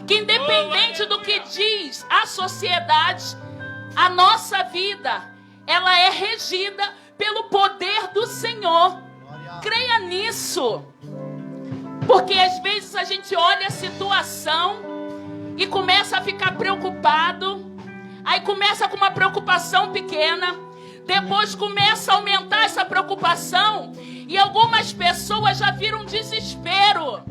Que independente do que diz a sociedade, a nossa vida, ela é regida pelo poder do Senhor. Creia nisso. Porque às vezes a gente olha a situação e começa a ficar preocupado. Aí começa com uma preocupação pequena. Depois começa a aumentar essa preocupação. E algumas pessoas já viram desespero.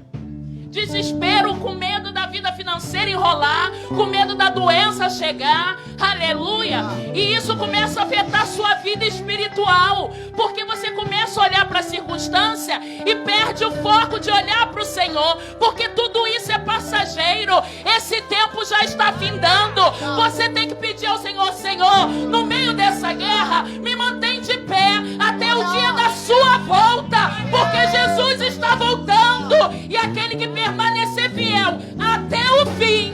Desespero com medo da vida financeira enrolar, com medo da doença chegar, aleluia. E isso começa a afetar a sua vida espiritual, porque você começa a olhar para a circunstância e perde o foco de olhar para o Senhor, porque tudo isso é passageiro, esse tempo já está findando. Você tem que pedir ao Senhor: Senhor, no meio dessa guerra, me mantém de pé até o dia da sua volta, porque Jesus está voltando, e aquele que permanecer fiel até o fim,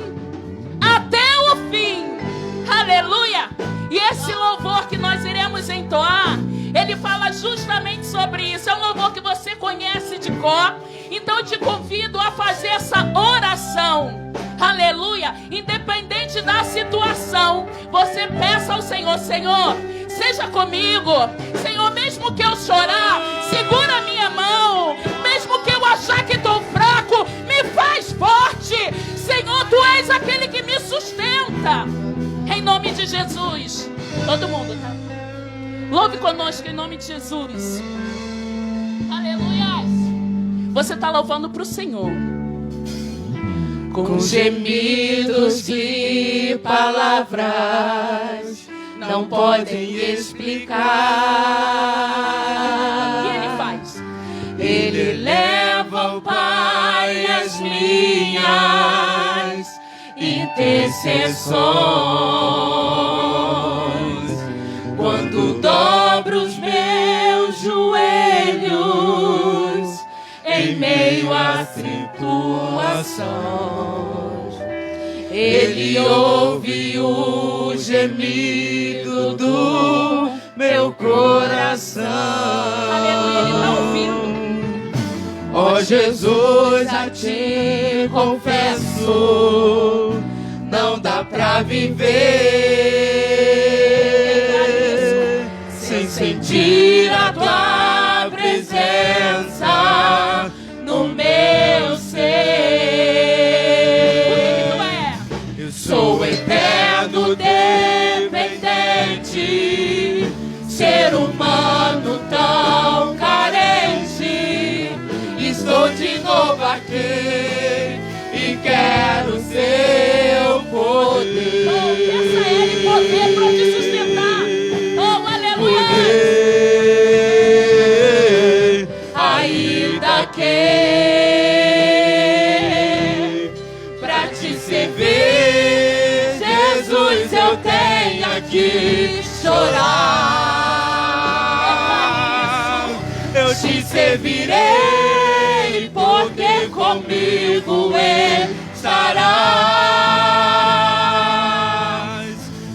aleluia. E esse louvor que nós iremos entoar, ele fala justamente sobre isso. É um louvor que você conhece de cor. Então eu te convido a fazer essa oração, aleluia. Independente da situação, você peça ao Senhor: Senhor, seja comigo. Senhor, mesmo que eu chorar, segura a minha mão. Mesmo que eu achar que estou fraco, me faz forte. Senhor, Tu és aquele que me sustenta. Em nome de Jesus. Todo mundo, tá? Louve conosco em nome de Jesus. Aleluia. Você está louvando para o Senhor. Com gemidos e palavras não podem explicar. O que Ele faz? Ele leva ao Pai as minhas intercessões. Quando dobro os meus joelhos em meio às tribulações, Ele ouve o gemido do meu coração. Aleluia, Ele está ouvindo. Ó Jesus, a Ti confesso, não dá pra viver sem sentir a Tua presença no meu ser. Eu sou eterno dependente, ser humano tão carente. Estou de novo aqui e quero Seu poder. Oh, peça a Ele poder para te sustentar. Oh, aleluia. Ainda que pra te servir, Jesus, eu tenha que chorar. Eu te servirei, porque comigo estarás.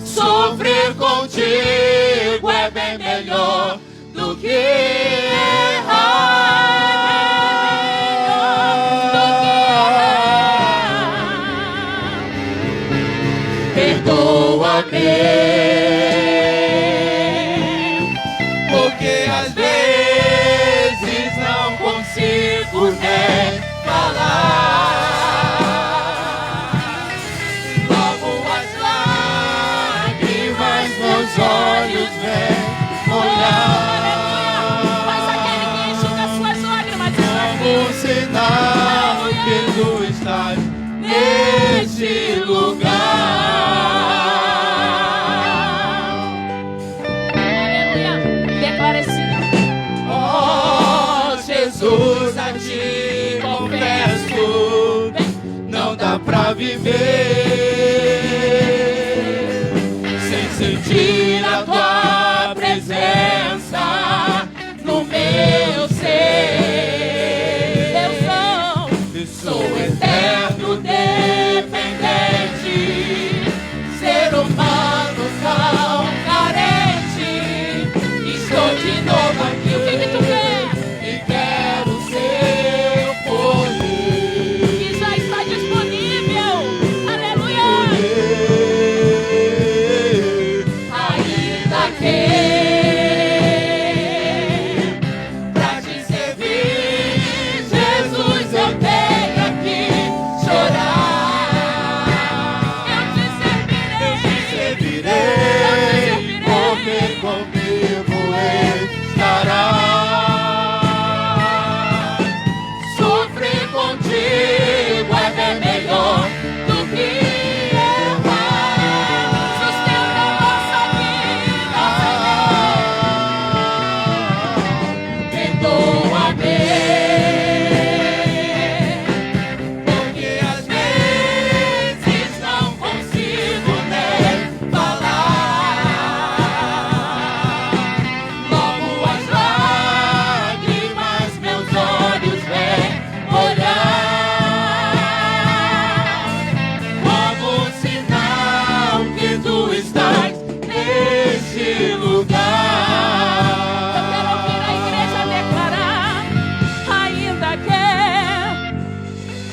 Sofrer contigo é bem melhor do que errar. Perdoa-me, porque às vezes não consigo nem falar. Logo as lágrimas nos olhos vêm molhar. Mas aquele que enxuga suas lágrimas está Um sinal que Tu estás neste lugar. Aleluia. Declara esse. Oh, Jesus, a Ti confesso, não dá pra viver sem sentir a Tua presença no meu ser. Eu sou eterno dependente, ser humano tão carente. Estou de novo aqui. O que Tu quer? E quero Seu poder. Que já está disponível.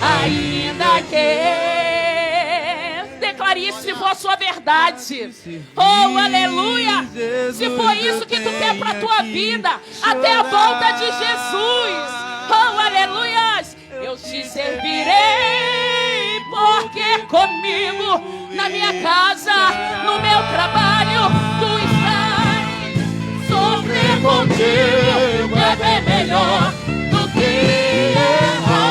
ainda que. Declare isso se for a sua verdade. Oh, aleluia. Se for isso que tu quer para a tua vida, até a volta de Jesus. Oh, aleluia. Eu te servirei, porque comigo, na minha casa, no meu trabalho, tu estás. Sofrer contigo é bem melhor do que errar.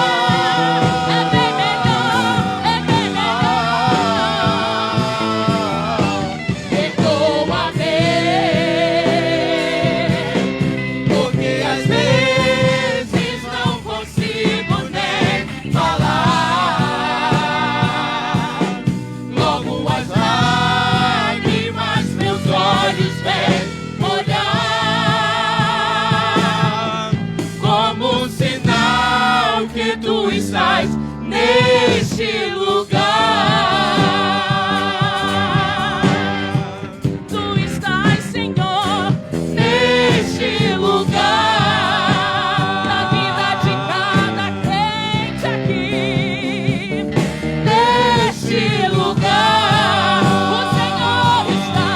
Tu estás neste lugar. Tu estás, Senhor, neste lugar. Na vida de cada crente aqui, neste lugar. O Senhor está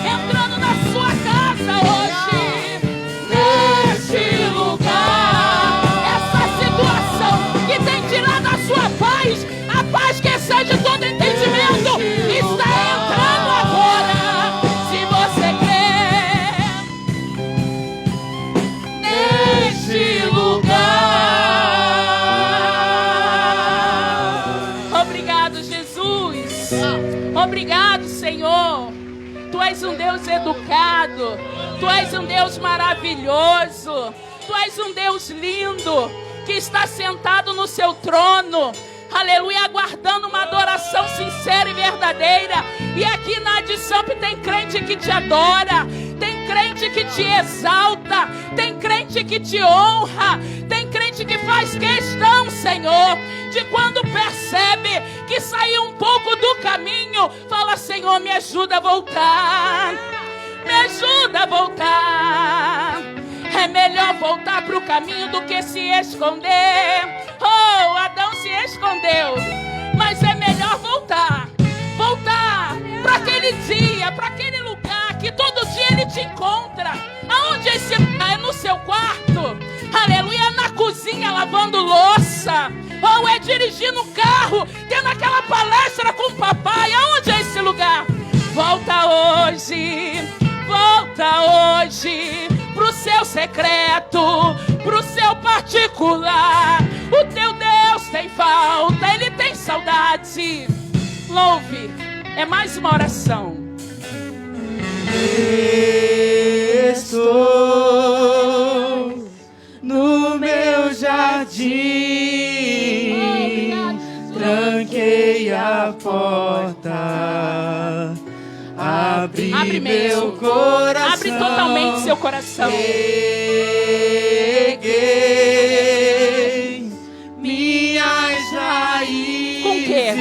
entrando na sua casa hoje, neste lugar. Essa situação que tem tirado a sua paz, a paz que excede todo entendimento, está entrando agora. Se você crê, neste lugar. Obrigado, Jesus. Obrigado, Senhor. Tu és um Deus educado. Tu és um Deus maravilhoso. Tu és um Deus lindo, que está sentado no seu trono, aleluia, aguardando uma adoração sincera e verdadeira. E aqui na Adsamp tem crente que te adora, tem crente que te exalta, tem crente que te honra, tem crente que faz questão, Senhor, de quando percebe que saiu um pouco do caminho, fala: Senhor, me ajuda a voltar, me ajuda a voltar. É melhor voltar para o caminho do que se esconder. Oh, Adão se escondeu, mas é melhor voltar. Voltar para aquele dia, para aquele lugar que todo dia ele te encontra. Aonde é esse lugar? É no seu quarto, aleluia, na cozinha lavando louça, ou é dirigindo um carro, tendo aquela palestra com o papai. Aonde é esse lugar? Volta hoje, volta hoje pro seu secreto, pro seu particular. O teu Deus tem falta, Ele tem saudade. Louve, é mais uma oração. Estou no meu jardim, tranquei a porta, abre meu coração, abre totalmente seu coração. Peguei minhas raízes, com quê?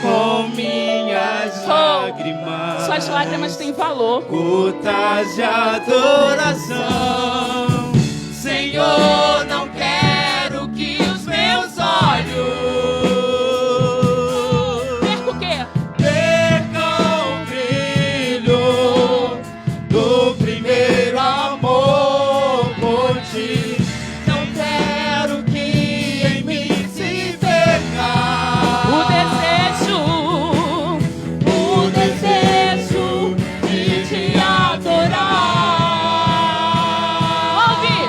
Com minhas lágrimas. Suas lágrimas têm valor. Gotas de adoração. Senhor, não quero que os meus olhos perca o quê? Percam o brilho do primeiro amor por ti. Não quero que em mim se perca o desejo de te adorar. Ouve!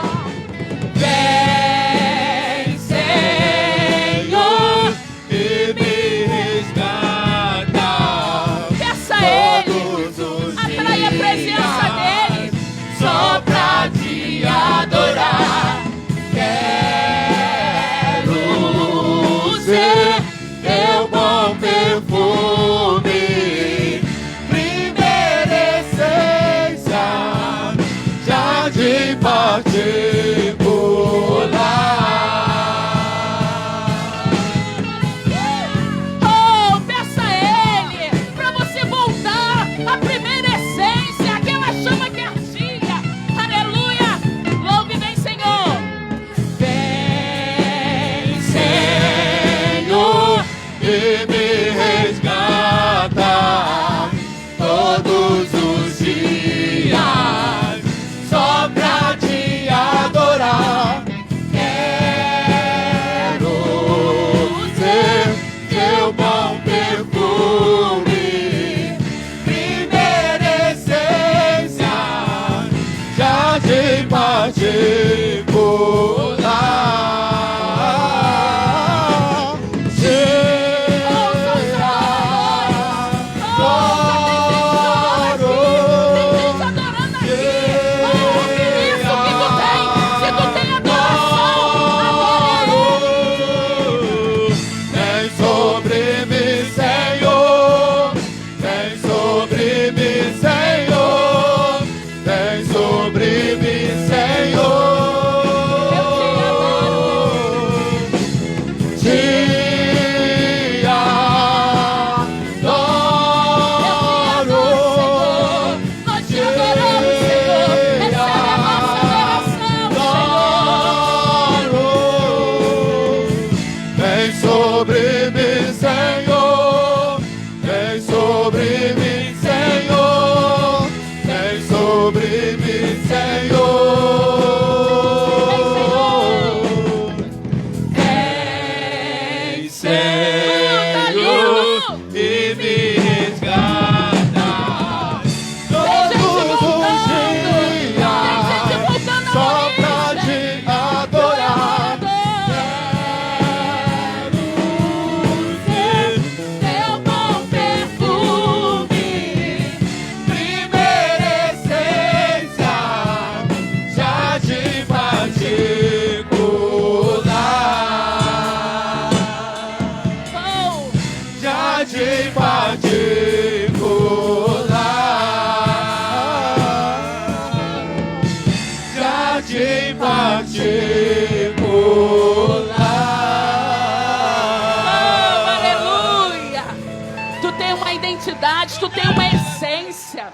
Tu tem uma essência.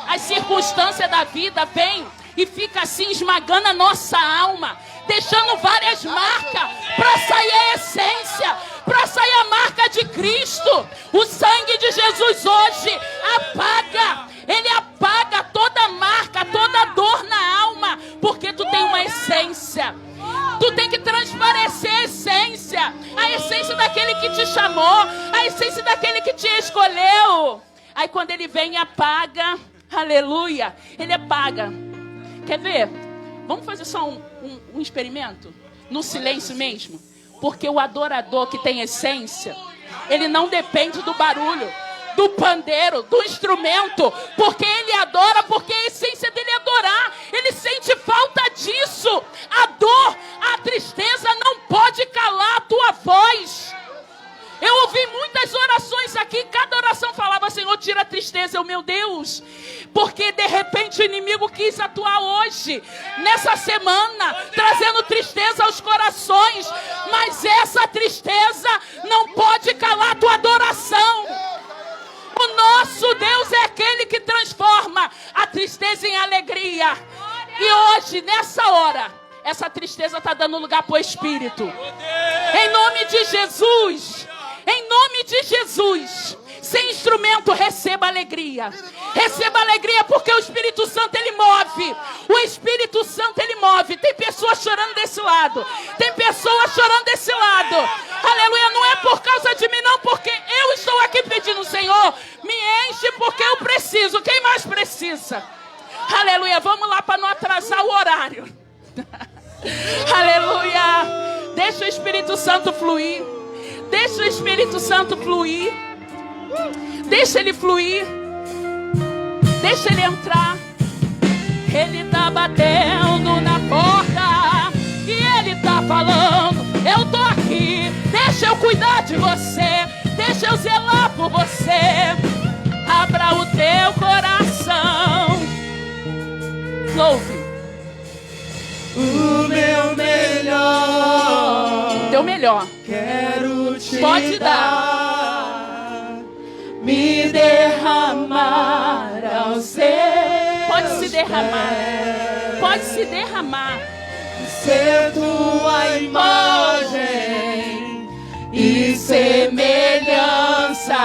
As circunstâncias da vida vêm e fica assim esmagando a nossa alma, deixando várias marcas para sair a essência, para sair a marca de Cristo. O sangue de Jesus hoje apaga, ele apaga toda marca, toda dor na alma, porque tu tem uma essência. Tu tem que transparecer a essência daquele que te chamou, a essência daquele que te escolheu. Aí quando ele vem e apaga, aleluia, ele apaga. Quer ver? Vamos fazer só um experimento? No silêncio mesmo? Porque o adorador que tem essência, ele não depende do barulho, do pandeiro, do instrumento. Porque ele adora, porque a essência dele é adorar. Ele sente falta disso. A dor, a tristeza não pode calar a tua voz. Eu ouvi muitas orações aqui, cada oração falava: Senhor, tira a tristeza. Meu Deus, porque de repente o inimigo quis atuar hoje, nessa semana, trazendo tristeza aos corações. Mas essa tristeza não pode calar a tua adoração. O nosso Deus é aquele que transforma a tristeza em alegria. E hoje, nessa hora, essa tristeza está dando lugar para o Espírito. Em nome de Jesus. Em nome de Jesus, sem instrumento, receba alegria. Receba alegria porque o Espírito Santo, ele move. O Espírito Santo, ele move. Tem pessoas chorando desse lado. Tem pessoas chorando desse lado. Aleluia, não é por causa de mim, não, porque eu estou aqui pedindo: Senhor, me enche porque eu preciso. Quem mais precisa? Aleluia, vamos lá para não atrasar o horário. Aleluia, deixa o Espírito Santo fluir. Deixa o Espírito Santo fluir. Deixa ele fluir. Deixa ele entrar. Ele tá batendo na porta e ele tá falando: eu tô aqui. Deixa eu cuidar de você. Deixa eu zelar por você. Abra o teu coração. Louve. O meu melhor. Teu melhor. Quero te Pode dar, me derramar ao seu. Pode se derramar. Pode se derramar. Ser tua imagem e semelhança.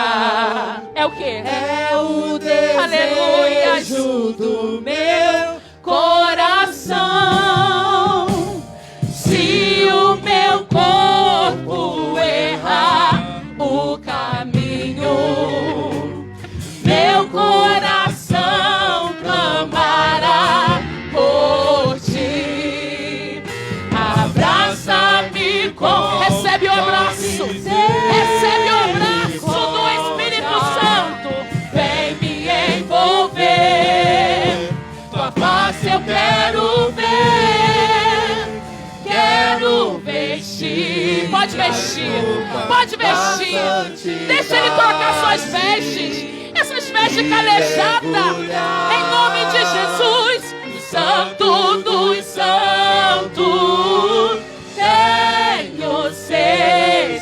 É o quê? É o desejo do meu coração. Se o meu corpo errar o caminho, meu coração clamará por ti. Abraça-me com. Recebe o abraço. Recebe o abraço do Espírito Santo. Vem me envolver. Tua face eu quero ver. Quero vestir. Pode vestir. Pode vestir. Deixa ele trocar suas vestes. Essas vestes calejadas. Em nome de Jesus. Santo dos santos, tenho sede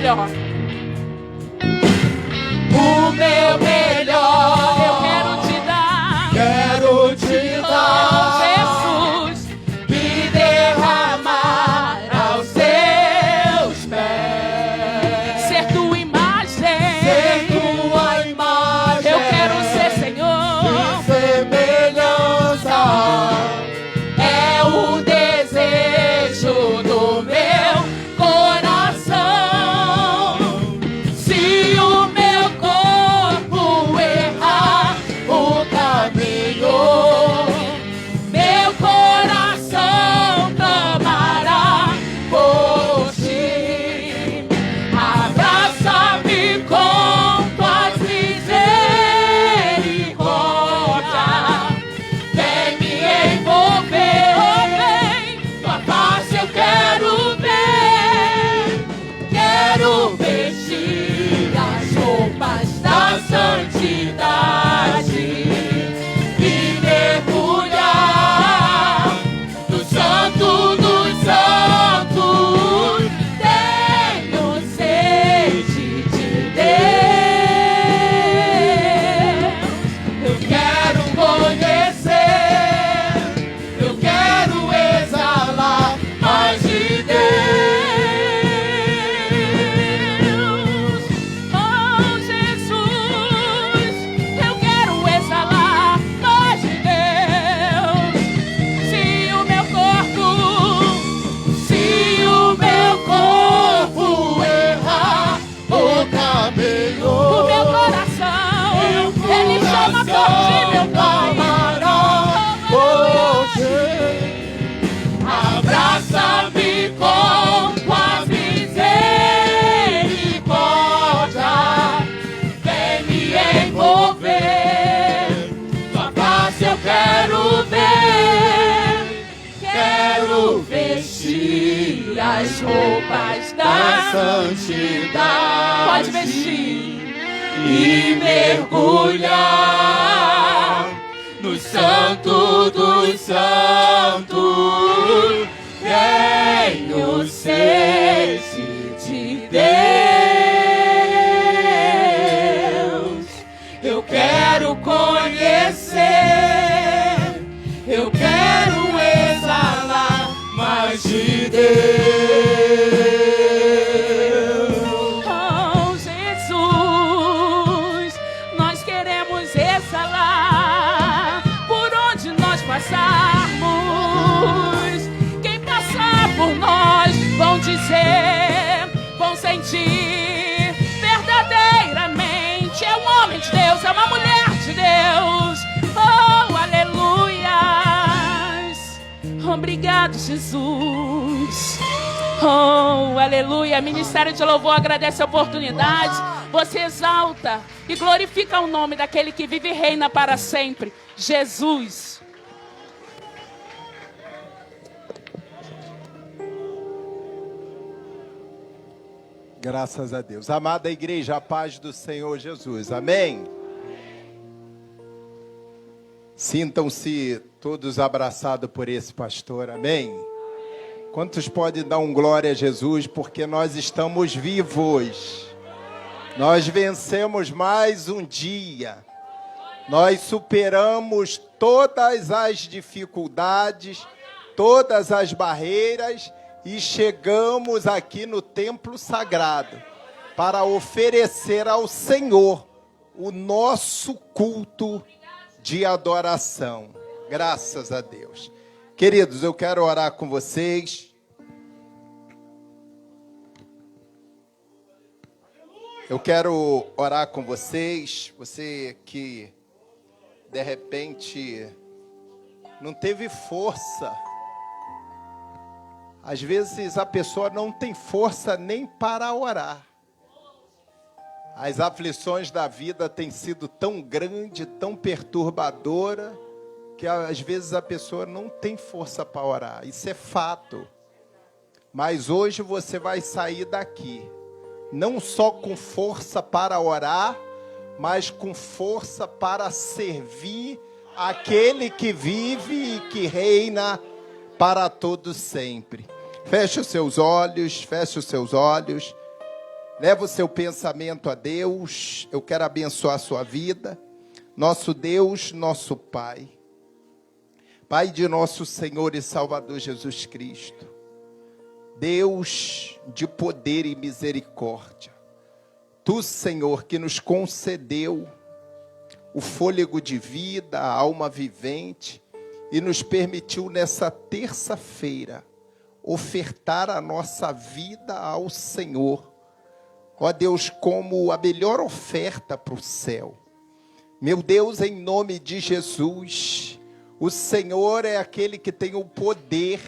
melhor. O meu melhor Eu quero te dar. quero te dar. Jesus, Me derramar aos teus pés. ser tua imagem. Ser tua imagem. Eu quero ser, Senhor. E semelhança é o desejo do meu coração. Se o meu corpo errar o caminho, meu coração clamará por ti. Abraça-me com tuas misericórdias. Vem me envolver, tua face eu quero ver. Quero vestir as roupas da santidade e mergulhar no santo dos santos. Tenho sede de Deus. Eu quero conhecer, eu quero exalar mais de Deus. Oh, Jesus, eu quero exalar mais de Deus. Se o meu corpo errar o caminho, o meu coração, ele chama por ti, meu Pai. Abraça-me com tua misericórdia. Vem me envolver, tua face eu quero ver. Quero vestir as roupas da santidade. Pode vestir. E mergulhar no santo dos santos. Tenho sede de Deus. Eu quero conhecer, eu quero exalar mais de Deus. Oh, Jesus, nós queremos exalar por onde nós passarmos. Quem passar por nós vão dizer, vão sentir verdadeiramente. É um homem de Deus, é uma mulher de Deus. Oh, aleluias. Obrigado, Jesus. Oh, aleluia. Ministério de Louvor agradece a oportunidade. Você exalta e glorifica o nome daquele que vive e reina para sempre, Jesus. Graças a Deus. Amada igreja, a paz do Senhor Jesus. Amém? Sintam-se todos abraçados por esse pastor. Amém? Quantos podem dar um glória a Jesus? Porque nós estamos vivos. Nós vencemos mais um dia. Nós superamos todas as dificuldades, todas as barreiras e chegamos aqui no templo sagrado para oferecer ao Senhor o nosso culto de adoração. Graças a Deus. Queridos, eu quero orar com vocês. Eu quero orar com vocês. Você que de repente não teve força. Às vezes a pessoa não tem força nem para orar. As aflições da vida têm sido tão grande, tão perturbadora, que às vezes a pessoa não tem força para orar. Isso é fato. Mas hoje você vai sair daqui, não só com força para orar, mas com força para servir aquele que vive e que reina para todo sempre. Feche os seus olhos, feche os seus olhos. Leva o seu pensamento a Deus. Eu quero abençoar a sua vida. Nosso Deus, nosso Pai. Pai de nosso Senhor e Salvador Jesus Cristo. Deus de poder e misericórdia. Tu, Senhor, que nos concedeu o fôlego de vida, a alma vivente, e nos permitiu nessa terça-feira ofertar a nossa vida ao Senhor. Ó Deus, como a melhor oferta para o céu. Meu Deus, em nome de Jesus, o Senhor é aquele que tem o poder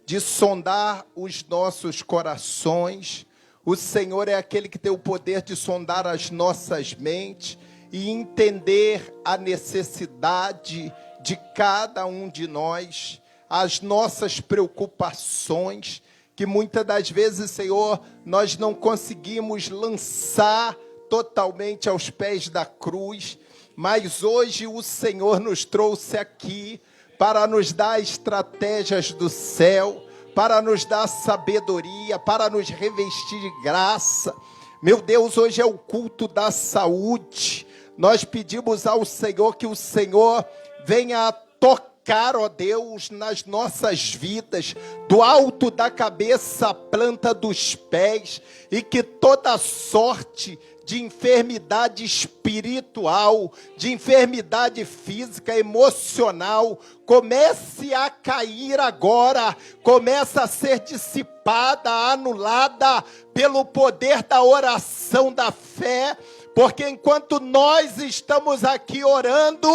de sondar os nossos corações. O Senhor é aquele que tem o poder de sondar as nossas mentes e entender a necessidade de cada um de nós, as nossas preocupações, que muitas das vezes, Senhor, nós não conseguimos lançar totalmente aos pés da cruz, mas hoje o Senhor nos trouxe aqui para nos dar estratégias do céu, para nos dar sabedoria, para nos revestir de graça. Meu Deus, hoje é o culto da saúde. Nós pedimos ao Senhor que o Senhor venha tocar, ó Deus, nas nossas vidas, do alto da cabeça à planta dos pés, e que toda sorte de enfermidade espiritual, de enfermidade física, emocional, comece a cair agora, comece a ser dissipada, anulada pelo poder da oração da fé, porque enquanto nós estamos aqui orando,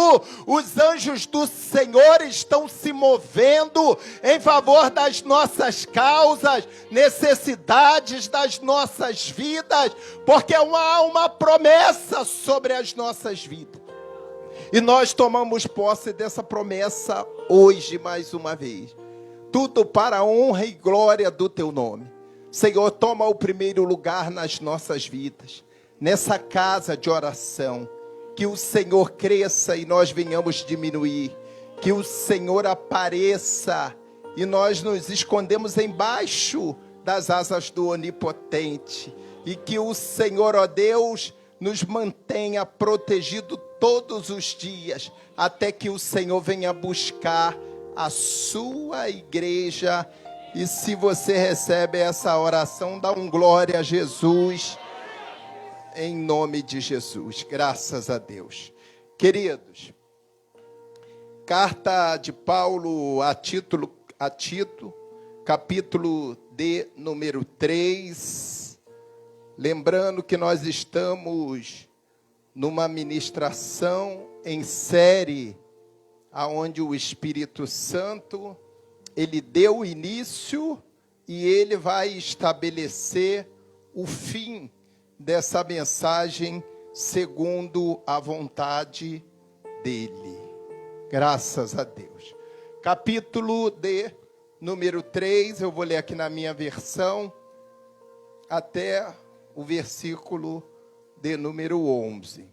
os anjos do Senhor estão se movendo em favor das nossas causas, necessidades das nossas vidas, porque há uma promessa sobre as nossas vidas. E nós tomamos posse dessa promessa hoje mais uma vez. Tudo para a honra e glória do teu nome. Senhor, toma o primeiro lugar nas nossas vidas. Nessa casa de oração, que o Senhor cresça e nós venhamos diminuir, que o Senhor apareça e nós nos escondemos embaixo das asas do Onipotente, e que o Senhor, ó Deus, nos mantenha protegido todos os dias, até que o Senhor venha buscar a sua igreja. E se você recebe essa oração, dá um glória a Jesus. Em nome de Jesus, graças a Deus. Queridos, carta de Paulo a Tito, capítulo de número 3. Lembrando que nós estamos numa ministração em série, aonde o Espírito Santo, ele deu início e ele vai estabelecer o fim dessa mensagem segundo a vontade dele. Graças a Deus. Capítulo de número 3, eu vou ler aqui na minha versão, até o versículo de número 11.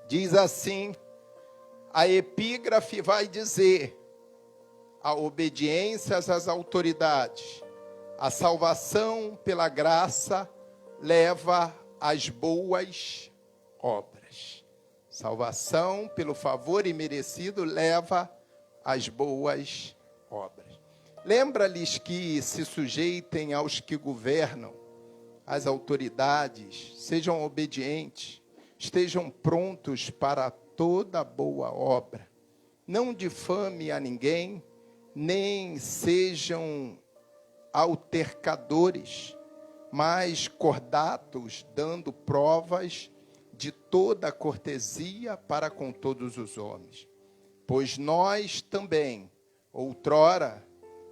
Diz assim, a epígrafe vai dizer, a obediência às autoridades, a salvação pela graça leva às boas obras. Salvação pelo favor imerecido leva às boas obras. Lembra-lhes que se sujeitem aos que governam, às autoridades, sejam obedientes, estejam prontos para toda boa obra. Não difame a ninguém, nem sejam altercadores, mas cordatos, dando provas de toda a cortesia para com todos os homens. Pois nós também, outrora,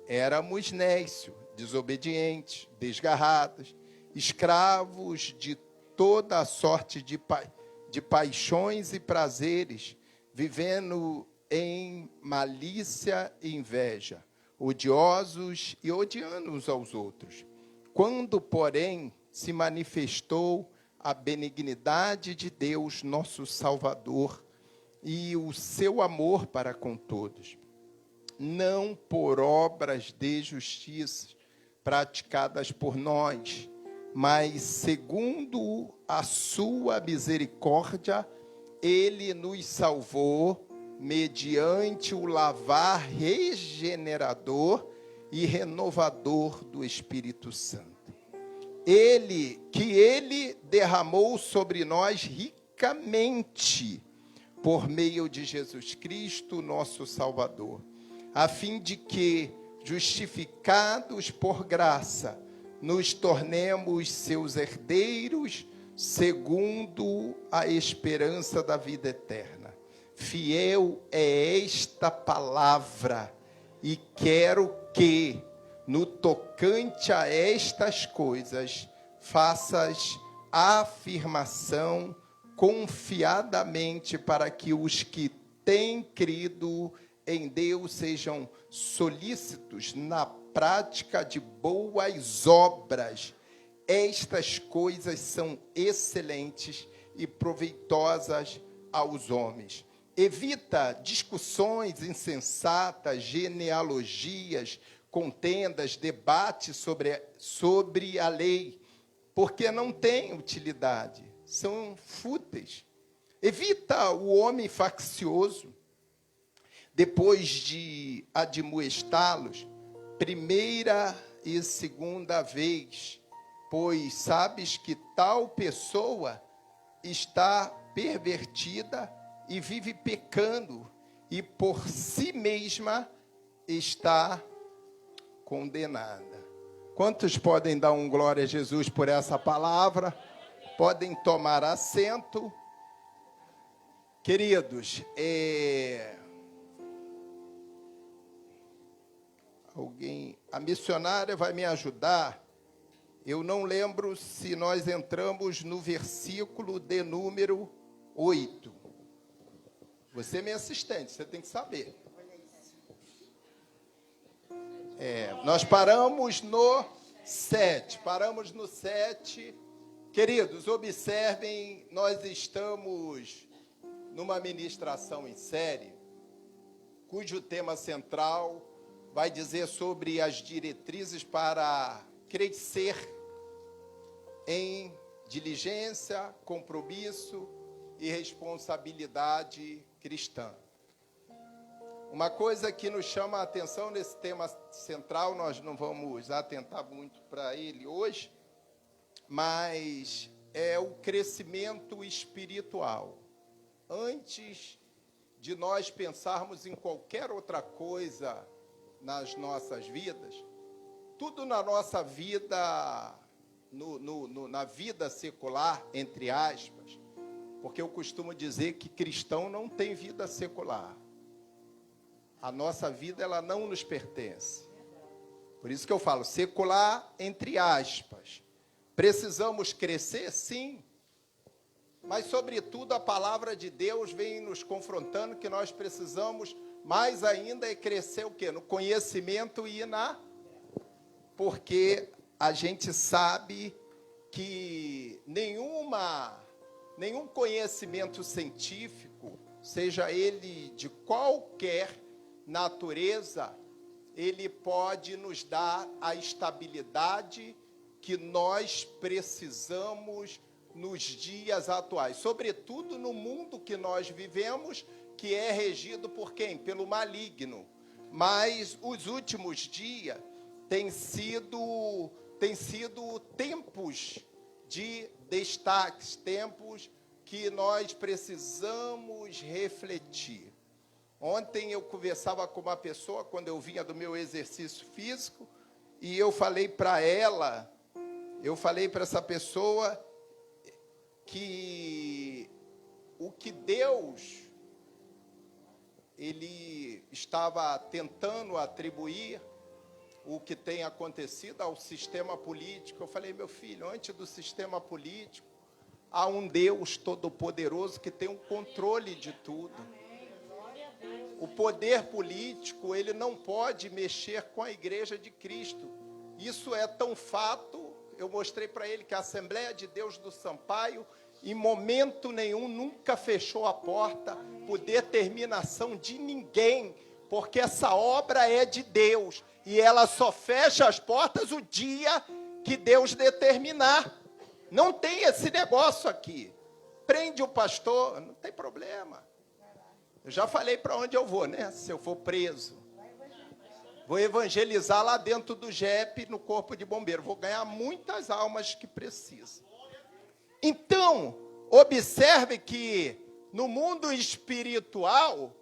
éramos nécios, desobedientes, desgarrados, escravos de toda a sorte de paixões e prazeres, vivendo em malícia e inveja, odiosos e odiando uns aos outros. Quando, porém, se manifestou a benignidade de Deus, nosso Salvador, e o seu amor para com todos, não por obras de justiça praticadas por nós, mas segundo a sua misericórdia, ele nos salvou mediante o lavar regenerador e renovador do Espírito Santo. Ele derramou sobre nós ricamente por meio de Jesus Cristo, nosso Salvador, a fim de que, justificados por graça, nos tornemos seus herdeiros, segundo a esperança da vida eterna. Fiel é esta palavra, e quero que, no tocante a estas coisas, faças afirmação confiadamente, para que os que têm crido em Deus sejam solícitos na prática de boas obras. Estas coisas são excelentes e proveitosas aos homens. Evita discussões insensatas, genealogias, contendas, debates sobre a lei, porque não têm utilidade, são fúteis. Evita o homem faccioso, depois de admoestá-los, primeira e segunda vez, pois sabes que tal pessoa está pervertida e vive pecando, e por si mesma está condenada. Quantos podem dar um glória a Jesus por essa palavra? Podem tomar assento. Queridos, a missionária vai me ajudar. Eu não lembro se nós entramos no versículo de número 8. Você é minha assistente, você tem que saber. Nós paramos no 7. Paramos no 7. Queridos, observem, nós estamos numa ministração em série, cujo tema central vai dizer sobre as diretrizes para crescer em diligência, compromisso e responsabilidade cristã. Uma coisa que nos chama a atenção nesse tema central, nós não vamos atentar muito para ele hoje, mas é o crescimento espiritual. Antes de nós pensarmos em qualquer outra coisa nas nossas vidas, tudo na nossa vida, na vida secular, entre aspas, porque eu costumo dizer que cristão não tem vida secular. A nossa vida, ela não nos pertence. Por isso que eu falo secular, entre aspas. Precisamos crescer? Sim. Mas, sobretudo, a palavra de Deus vem nos confrontando que nós precisamos mais ainda crescer o quê? No conhecimento e porque a gente sabe que nenhum conhecimento científico, seja ele de qualquer natureza, ele pode nos dar a estabilidade que nós precisamos nos dias atuais, sobretudo no mundo que nós vivemos, que é regido por quem? Pelo maligno. Mas os últimos dias têm sido tempos de destaques, tempos que nós precisamos refletir. Ontem eu conversava com uma pessoa, quando eu vinha do meu exercício físico, e eu falei para essa pessoa que o que Deus, ele estava tentando atribuir o que tem acontecido ao sistema político. Eu falei, meu filho, antes do sistema político, há um Deus todo-poderoso que tem o controle de tudo. O poder político, ele não pode mexer com a igreja de Cristo. Isso é tão fato, eu mostrei para ele que a Assembleia de Deus do Sampaio, em momento nenhum, nunca fechou a porta por determinação de ninguém, porque essa obra é de Deus, e ela só fecha as portas o dia que Deus determinar. Não tem esse negócio aqui. Prende o pastor, não tem problema. Eu já falei para onde eu vou, né? Se eu for preso. Vou evangelizar lá dentro do JEP, no Corpo de Bombeiro. Vou ganhar muitas almas que precisam. Então, observe que no mundo espiritual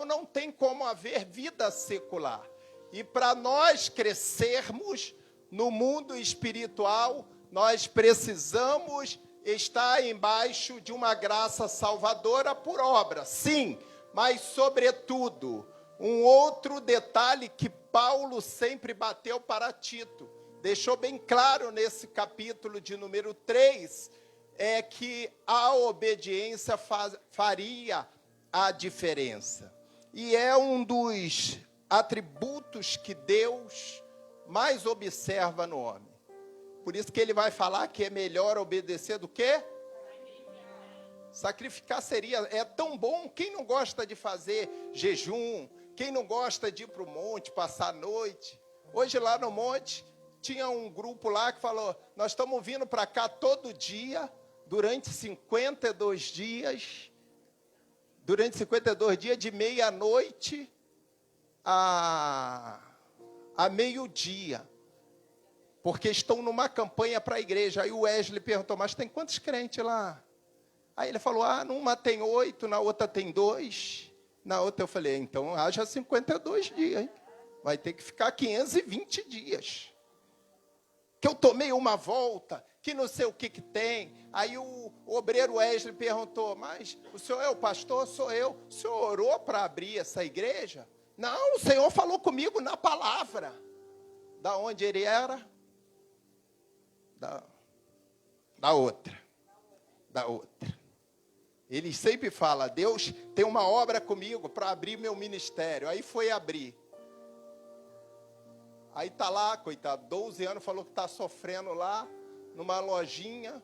não tem como haver vida secular. E para nós crescermos no mundo espiritual, nós precisamos estar embaixo de uma graça salvadora por obra. Sim, mas sobretudo, um outro detalhe que Paulo sempre bateu para Tito, deixou bem claro nesse capítulo de número 3, é que a obediência faria a diferença. E é um dos atributos que Deus mais observa no homem. Por isso que ele vai falar que é melhor obedecer do que sacrificar. É tão bom. Quem não gosta de fazer jejum? Quem não gosta de ir para o monte, passar a noite? Hoje lá no monte, tinha um grupo lá que falou, nós estamos vindo para cá todo dia, durante 52 dias, de meia-noite a meio-dia, porque estão numa campanha para a igreja. Aí o Wesley perguntou, mas tem quantos crentes lá? Aí ele falou, numa tem 8, na outra tem 2, na outra eu falei, então haja 52 dias, hein? Vai ter que ficar 520 dias. Que eu tomei uma volta, que não sei o que tem. Aí o obreiro Wesley perguntou, mas o senhor é o pastor? Sou eu. O senhor orou para abrir essa igreja? Não, o Senhor falou comigo na palavra. Da onde ele era? Da outra. Ele sempre fala, Deus tem uma obra comigo para abrir meu ministério. Aí foi abrir. Aí está lá, coitado, 12 anos, falou que está sofrendo lá, numa lojinha,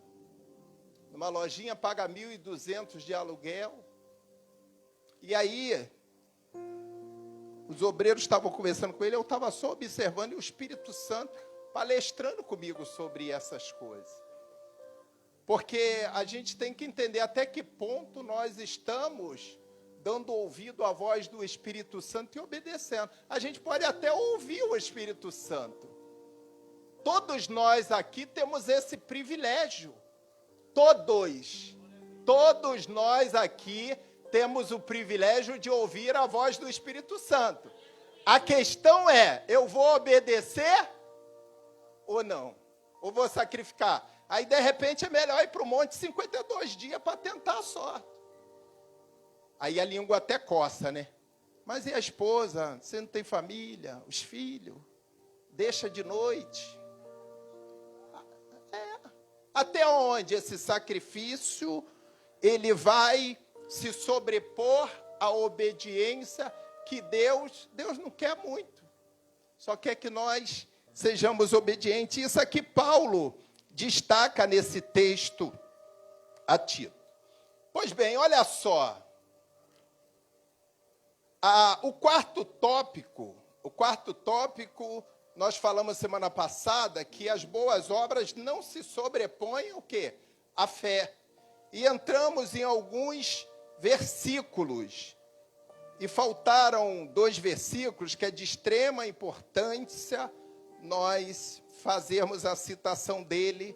paga 1.200 de aluguel. E aí, os obreiros estavam conversando com ele, eu estava só observando, e o Espírito Santo palestrando comigo sobre essas coisas. Porque a gente tem que entender até que ponto nós estamos dando ouvido à voz do Espírito Santo e obedecendo. A gente pode até ouvir o Espírito Santo. Todos nós aqui temos esse privilégio. Todos nós aqui temos o privilégio de ouvir a voz do Espírito Santo. A questão é, eu vou obedecer ou não? Ou vou sacrificar? Aí, de repente, é melhor ir para o monte 52 dias para tentar a sorte. Aí a língua até coça, né? Mas e a esposa? Você não tem família? Os filhos? Deixa de noite? Até onde esse sacrifício ele vai se sobrepor à obediência que Deus não quer muito. Só quer que nós sejamos obedientes. Isso aqui Paulo destaca nesse texto a Tito. Pois bem, olha só. O quarto tópico, nós falamos semana passada que as boas obras não se sobrepõem ao quê? A fé. E entramos em alguns versículos. E faltaram 2 versículos que é de extrema importância nós fazermos a citação dele.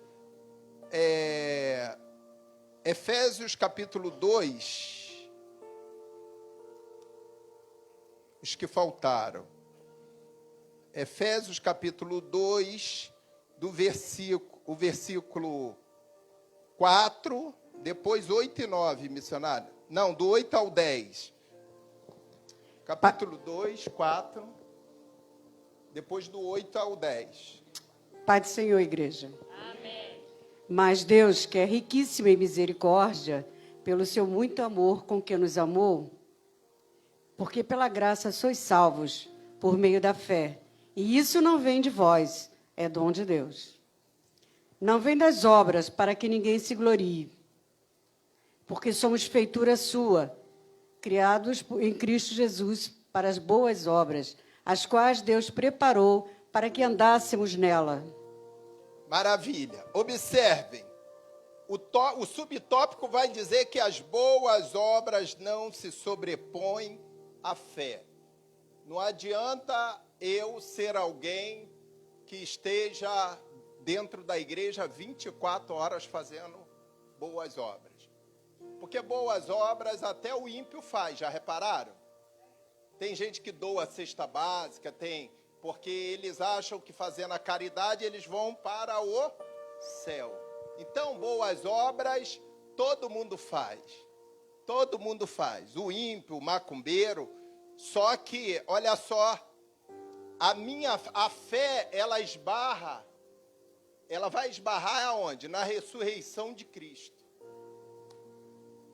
Efésios capítulo 2. Os que faltaram. Efésios capítulo 2, o versículo 4, depois 8 e 9, missionário. Não, do 8 ao 10. Capítulo 2, 4, depois do 8 ao 10. Pai do Senhor, igreja. Amém. Mas Deus, que é riquíssimo em misericórdia, pelo seu muito amor com que nos amou, porque pela graça sois salvos, por meio da fé. E isso não vem de vós, é dom de Deus. Não vem das obras, para que ninguém se glorie. Porque somos feitura sua, criados em Cristo Jesus para as boas obras, as quais Deus preparou para que andássemos nela. Maravilha. Observem. O subtópico vai dizer que as boas obras não se sobrepõem à fé. Não adianta eu ser alguém que esteja dentro da igreja 24 horas fazendo boas obras. Porque boas obras até o ímpio faz, já repararam? Tem gente que doa a cesta básica, porque eles acham que fazendo a caridade eles vão para o céu. Então, boas obras todo mundo faz. Todo mundo faz. O ímpio, o macumbeiro. Só que, olha só, a fé, ela vai esbarrar aonde? Na ressurreição de Cristo.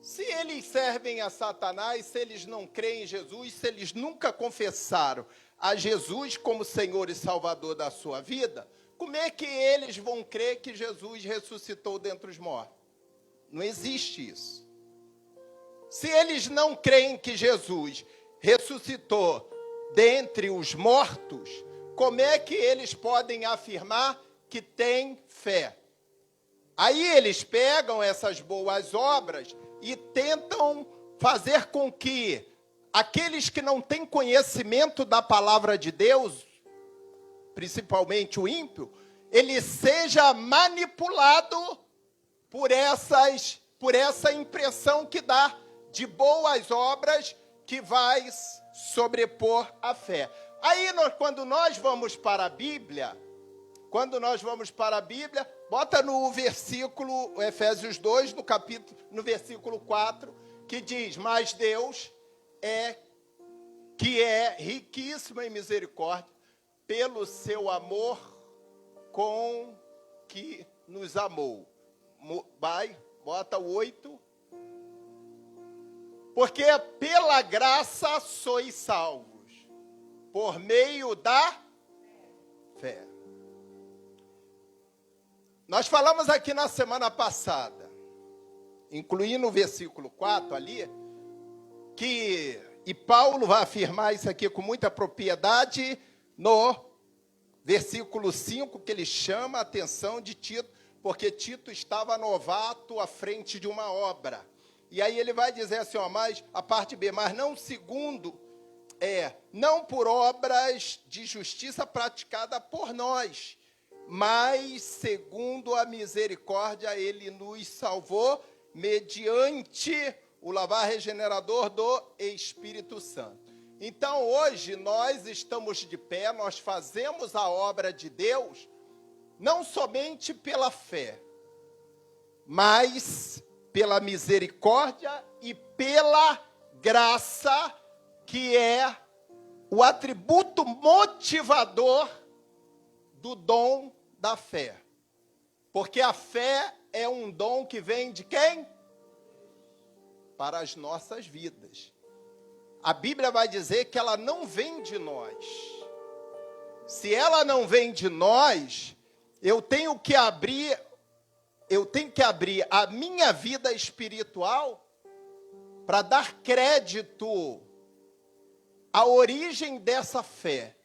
Se eles servem a Satanás, se eles não creem em Jesus, se eles nunca confessaram a Jesus como Senhor e Salvador da sua vida, como é que eles vão crer que Jesus ressuscitou dentre os mortos? Não existe isso. Se eles não creem que Jesus ressuscitou dentre os mortos, como é que eles podem afirmar que têm fé? Aí eles pegam essas boas obras e tentam fazer com que aqueles que não têm conhecimento da palavra de Deus, principalmente o ímpio, ele seja manipulado por essa impressão que dá de boas obras que vai sobrepor a fé. Aí, quando nós vamos para a Bíblia, bota no versículo, Efésios 2, no versículo 4, que diz, mas Deus que é riquíssimo em misericórdia, pelo seu amor com que nos amou. Bota o 8. Porque pela graça sois salvos, por meio da fé. Nós falamos aqui na semana passada, incluindo o versículo 4 ali, e Paulo vai afirmar isso aqui com muita propriedade no versículo 5, que ele chama a atenção de Tito, porque Tito estava novato à frente de uma obra. E aí ele vai dizer assim, mas a parte B, mas não não por obras de justiça praticada por nós, mas segundo a misericórdia ele nos salvou mediante o lavar regenerador do Espírito Santo. Então hoje nós estamos de pé, nós fazemos a obra de Deus, não somente pela fé, mas pela misericórdia e pela graça, que é o atributo motivador do dom da fé. Porque a fé é um dom que vem de quem? Para as nossas vidas. A Bíblia vai dizer que ela não vem de nós. Se ela não vem de nós, eu tenho que abrir a minha vida espiritual para dar crédito à origem dessa fé.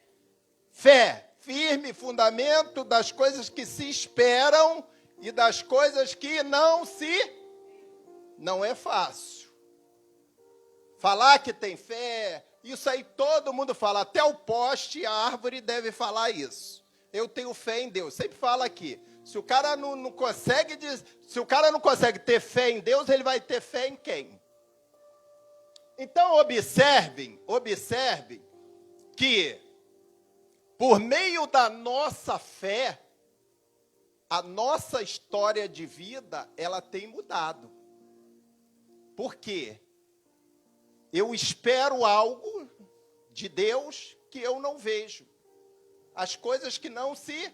Fé, firme fundamento das coisas que se esperam e das coisas que não é fácil. Falar que tem fé, isso aí todo mundo fala, até o poste e a árvore deve falar isso. Eu tenho fé em Deus, sempre fala aqui. Se o cara não consegue ter fé em Deus, ele vai ter fé em quem? Então observem que por meio da nossa fé, a nossa história de vida, ela tem mudado. Por quê? Eu espero algo de Deus que eu não vejo. As coisas que não se...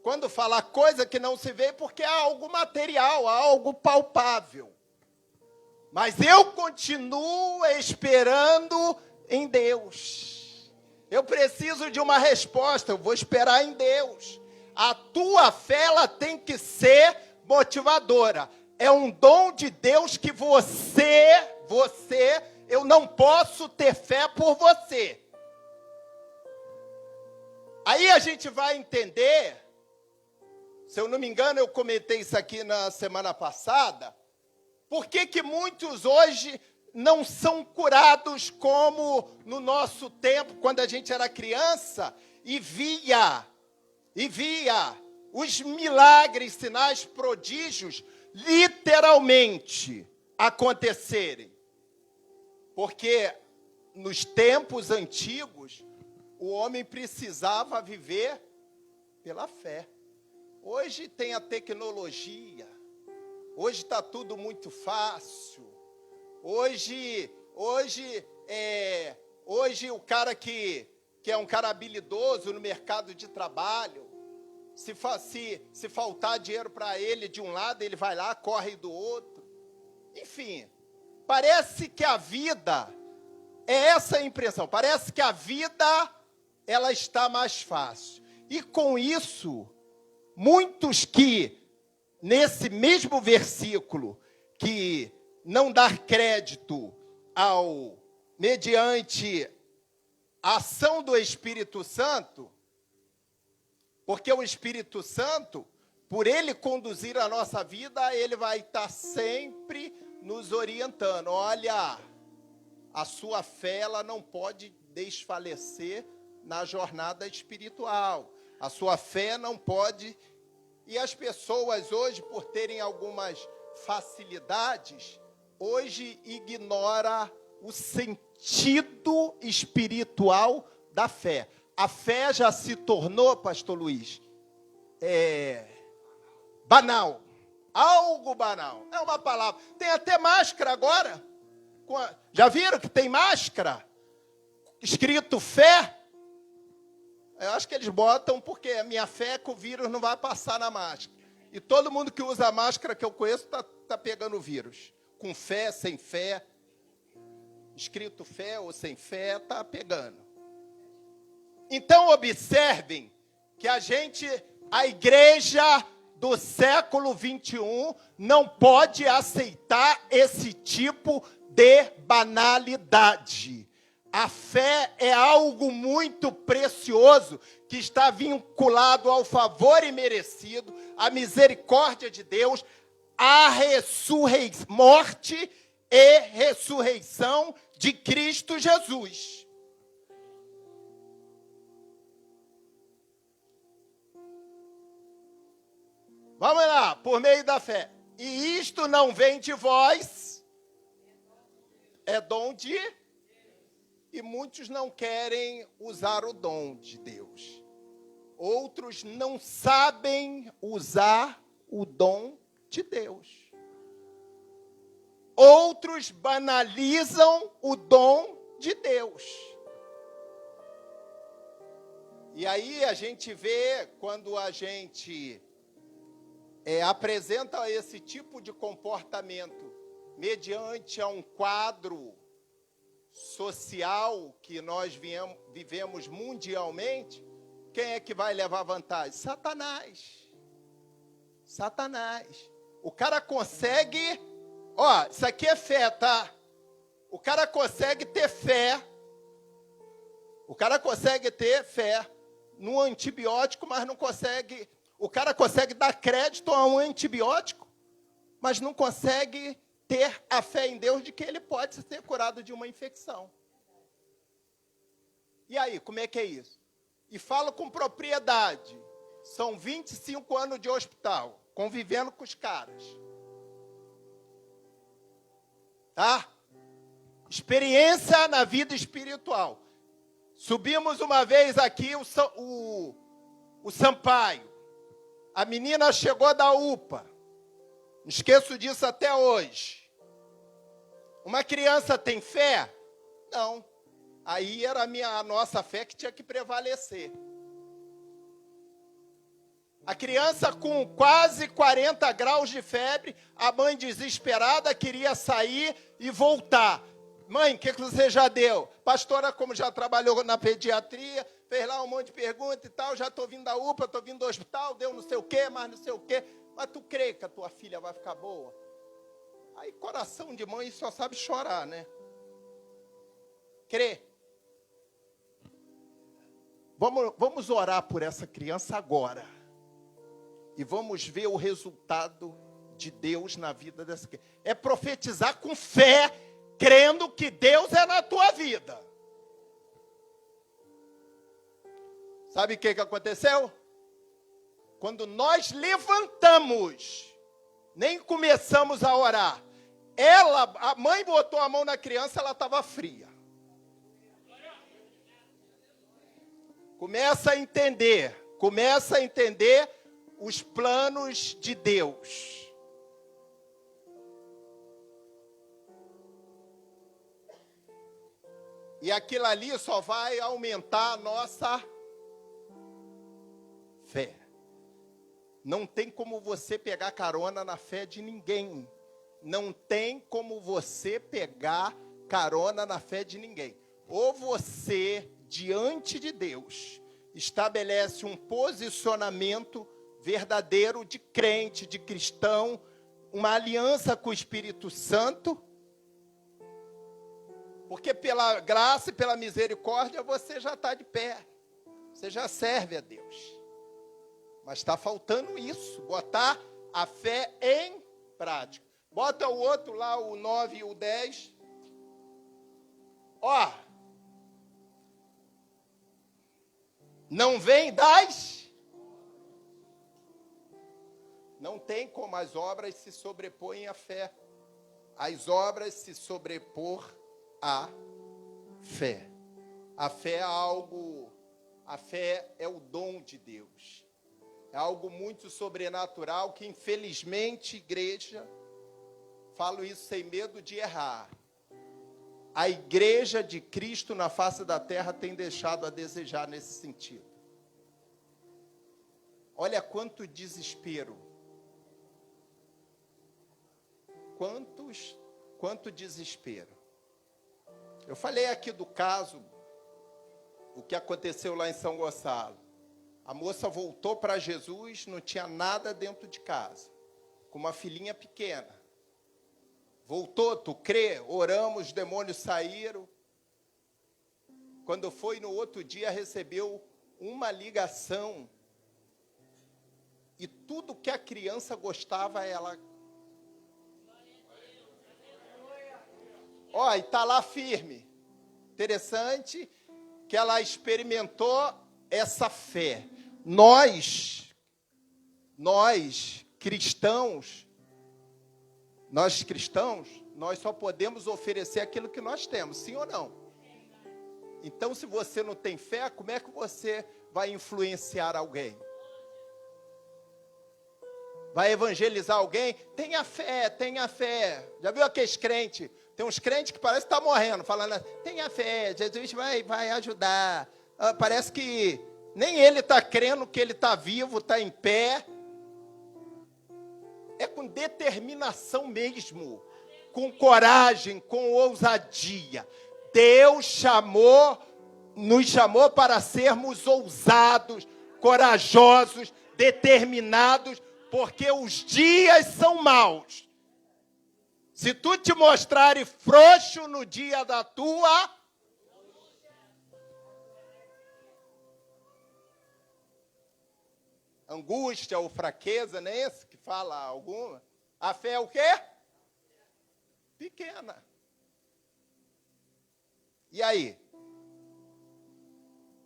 Quando fala coisa que não se vê, porque é algo material, algo palpável. Mas eu continuo esperando em Deus. Eu preciso de uma resposta, eu vou esperar em Deus. A tua fé, ela tem que ser motivadora. É um dom de Deus que eu não posso ter fé por você. Aí a gente vai entender, se eu não me engano, eu comentei isso aqui na semana passada, por que que muitos hoje não são curados como no nosso tempo, quando a gente era criança, e via os milagres, sinais, prodígios, literalmente acontecerem. Porque nos tempos antigos, o homem precisava viver pela fé. Hoje tem a tecnologia, hoje está tudo muito fácil. Hoje o cara que é um cara habilidoso no mercado de trabalho, se faltar dinheiro para ele de um lado, ele vai lá, corre do outro. Enfim, parece que a vida, é essa a impressão, parece que a vida, ela está mais fácil. E com isso, muitos que, nesse mesmo versículo, que não dar crédito mediante a ação do Espírito Santo, porque o Espírito Santo, por ele conduzir a nossa vida, ele vai estar sempre nos orientando. Olha, a sua fé, ela não pode desfalecer na jornada espiritual. A sua fé não pode... E as pessoas hoje, por terem algumas facilidades, hoje ignora o sentido espiritual da fé. A fé já se tornou, pastor Luiz, banal. Algo banal. É uma palavra. Tem até máscara agora. Já viram que tem máscara? Escrito fé. Eu acho que eles botam porque a minha fé é que o vírus não vai passar na máscara. E todo mundo que usa máscara que eu conheço tá pegando o vírus. Com fé, sem fé. Escrito fé ou sem fé, tá pegando. Então, observem que a igreja do século 21 não pode aceitar esse tipo de banalidade. A fé é algo muito precioso que está vinculado ao favor imerecido, à misericórdia de Deus, à morte e ressurreição de Cristo Jesus. Vamos lá, por meio da fé. E isto não vem de vós, é dom de... E muitos não querem usar o dom de Deus. Outros não sabem usar o dom de Deus. Outros banalizam o dom de Deus. E aí a gente vê, quando a gente apresenta esse tipo de comportamento mediante a um quadro social que nós vivemos mundialmente, quem é que vai levar vantagem? Satanás. Satanás. O cara consegue... Ó, isso aqui é fé, tá? O cara consegue ter fé. O cara consegue ter fé num antibiótico, mas não consegue... O cara consegue dar crédito a um antibiótico, mas não consegue ter a fé em Deus de que ele pode ser curado de uma infecção. E aí, como é que é isso? E falo com propriedade. São 25 anos de hospital, convivendo com os caras. Tá? Experiência na vida espiritual. Subimos uma vez aqui o Sampaio. A menina chegou da UPA. Não esqueço disso até hoje. Uma criança tem fé? Não. Aí era a nossa fé que tinha que prevalecer. A criança com quase 40 graus de febre, a mãe desesperada queria sair e voltar. Mãe, o que você já deu? Pastora, como já trabalhou na pediatria, fez lá um monte de perguntas e tal, já estou vindo da UPA, estou vindo do hospital, deu não sei o quê, mas não sei o quê. Mas tu crê que a tua filha vai ficar boa? Aí coração de mãe só sabe chorar, né? Crê. vamos orar por essa criança agora. E vamos ver o resultado de Deus na vida dessa criança. É profetizar com fé, crendo que Deus é na tua vida. Sabe o que aconteceu? Quando nós levantamos, nem começamos a orar, a mãe botou a mão na criança, ela estava fria. Começa a entender os planos de Deus. E aquilo ali só vai aumentar a nossa fé. Não tem como você pegar carona na fé de ninguém. Não tem como você pegar carona na fé de ninguém. Ou você, diante de Deus, estabelece um posicionamento verdadeiro de crente, de cristão, uma aliança com o Espírito Santo, porque pela graça e pela misericórdia você já está de pé, você já serve a Deus. Mas está faltando isso, botar a fé em prática. Bota o outro lá, o 9 e o 10. Ó, não vem das... Não tem como as obras se sobrepõem à fé. As obras se sobrepor à fé. A fé é algo... A fé é o dom de Deus. É algo muito sobrenatural que, infelizmente, igreja, falo isso sem medo de errar, a igreja de Cristo na face da terra tem deixado a desejar nesse sentido. Olha quanto desespero. Quanto desespero. Eu falei aqui do caso, o que aconteceu lá em São Gonçalo. A moça voltou para Jesus, não tinha nada dentro de casa, com uma filhinha pequena. Voltou, tu crê? Oramos, os demônios saíram. Quando foi no outro dia, recebeu uma ligação. E tudo que a criança gostava, ela... Ó, e está lá firme. Interessante que ela experimentou essa fé. Nós cristãos, nós só podemos oferecer aquilo que nós temos, sim ou não? Então, se você não tem fé, como é que você vai influenciar alguém? Vai evangelizar alguém? Tenha fé, tenha fé. Já viu aqueles crentes? Tem uns crentes que parece que estão morrendo, falando, tenha fé, Jesus vai ajudar. Parece que nem ele está crendo que ele está vivo, está em pé. É com determinação mesmo, com coragem, com ousadia. Deus nos chamou para sermos ousados, corajosos, determinados, porque os dias são maus. Se tu te mostrares frouxo no dia da tua... angústia ou fraqueza, não é esse que fala alguma? A fé é o quê? Pequena. E aí?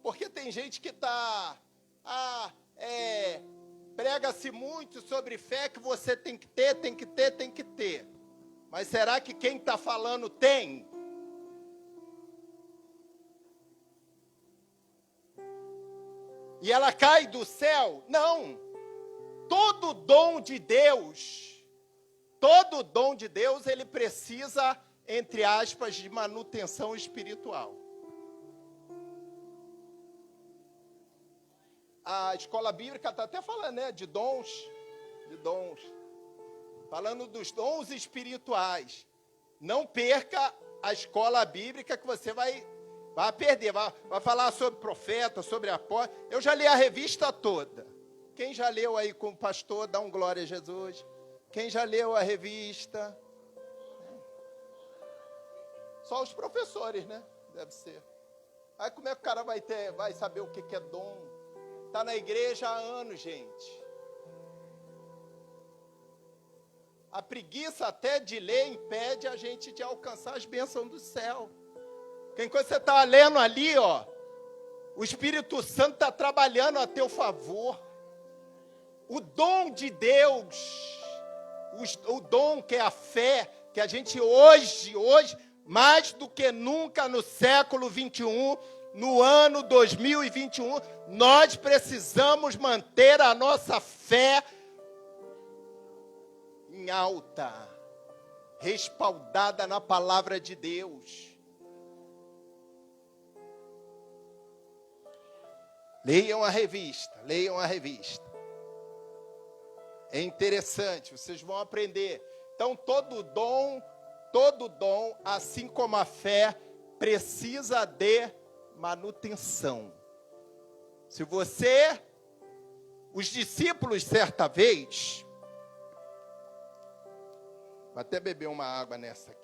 Porque tem gente que está... prega-se muito sobre fé que você tem que ter, tem que ter, tem que ter. Mas será que quem está falando tem? E ela cai do céu? Não. Todo dom de Deus, ele precisa, entre aspas, de manutenção espiritual. A escola bíblica está até falando, né, de dons. Falando dos dons espirituais. Não perca a escola bíblica que você vai perder. Vai falar sobre profeta, sobre apóstolo. Eu já li a revista toda. Quem já leu aí com o pastor, dá um glória a Jesus. Quem já leu a revista? Só os professores, né? Deve ser. Aí como é que o cara vai saber o que é dom? Está na igreja há anos, gente. A preguiça até de ler impede a gente de alcançar as bênçãos do céu. Porque enquanto você está lendo ali, ó, o Espírito Santo está trabalhando a teu favor. O dom de Deus, o dom que é a fé, que a gente hoje, mais do que nunca no século 21, no ano 2021, nós precisamos manter a nossa fé em alta, respaldada na palavra de Deus. Leiam a revista, leiam a revista. É interessante, vocês vão aprender. Então, todo dom, assim como a fé, precisa de manutenção. Os discípulos, certa vez, vou até beber uma água nessa aqui.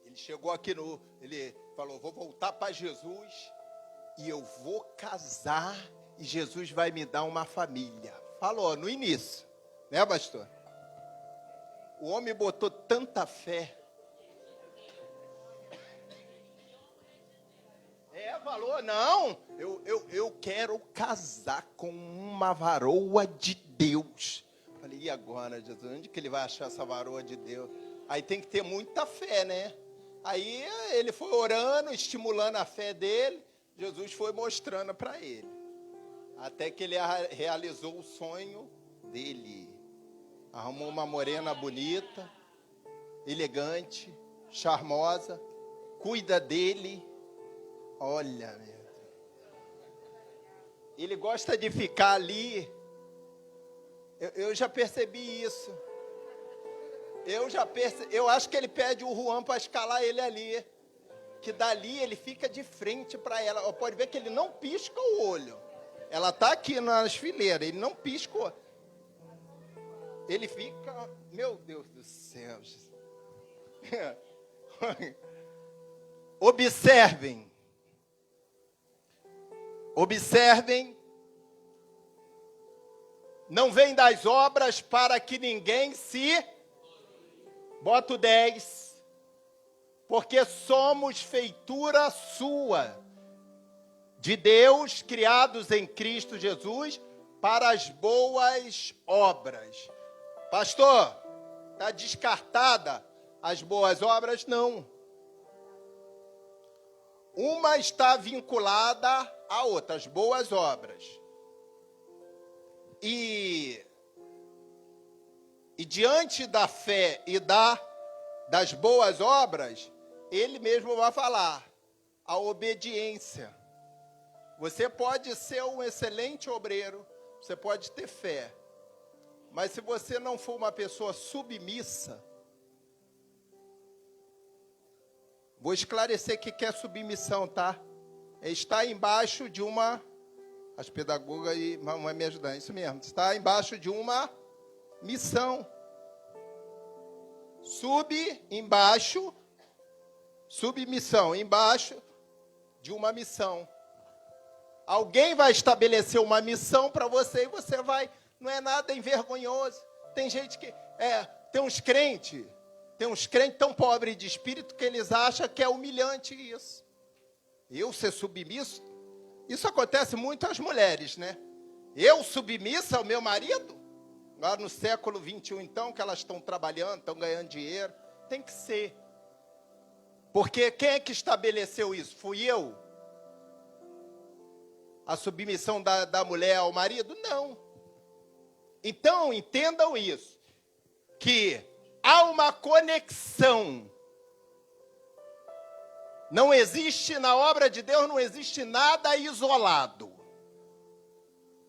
Ele chegou aqui ele falou, vou voltar para Jesus e eu vou casar e Jesus vai me dar uma família. Falou no início, né, pastor? O homem botou tanta fé. Falou, não, eu quero casar com uma varoa de Deus. Falei, e agora, Jesus, onde que ele vai achar essa varoa de Deus? Aí tem que ter muita fé, né? Aí ele foi orando, estimulando a fé dele, Jesus foi mostrando para ele. Até que ele realizou o sonho dele. Arrumou uma morena bonita, elegante, charmosa, cuida dele. Olha, meu Deus. Ele gosta de ficar ali. Eu já percebi isso. Eu acho que ele pede o Juan para escalar ele ali. Que dali ele fica de frente para ela. Pode ver que ele não pisca o olho. Ela está aqui nas fileiras, ele não pisca o olho. Ele fica, meu Deus do céu. Observem, não vem das obras para que ninguém se... Bota o 10, porque somos feitura sua, de Deus, criados em Cristo Jesus, para as boas obras. Pastor, está descartada as boas obras? Não. Uma está vinculada à outra, as boas obras. E diante da fé e das boas obras, ele mesmo vai falar, a obediência. Você pode ser um excelente obreiro, você pode ter fé, mas se você não for uma pessoa submissa, vou esclarecer o que é submissão, tá? É estar embaixo de uma... As pedagogas vão me ajudar, isso mesmo. Está embaixo de uma missão. Submissão, embaixo de uma missão. Alguém vai estabelecer uma missão para você e você vai... Não é nada envergonhoso. Tem gente que... tem uns crentes tão pobres de espírito que eles acham que é humilhante isso. Eu ser submisso? Isso acontece muito às mulheres, né? Eu submissa ao meu marido? Agora no século 21, então, que elas estão trabalhando, estão ganhando dinheiro, tem que ser. Porque quem é que estabeleceu isso? Fui eu? A submissão da mulher ao marido? Não. Então, entendam isso, que há uma conexão. Não existe, na obra de Deus, não existe nada isolado.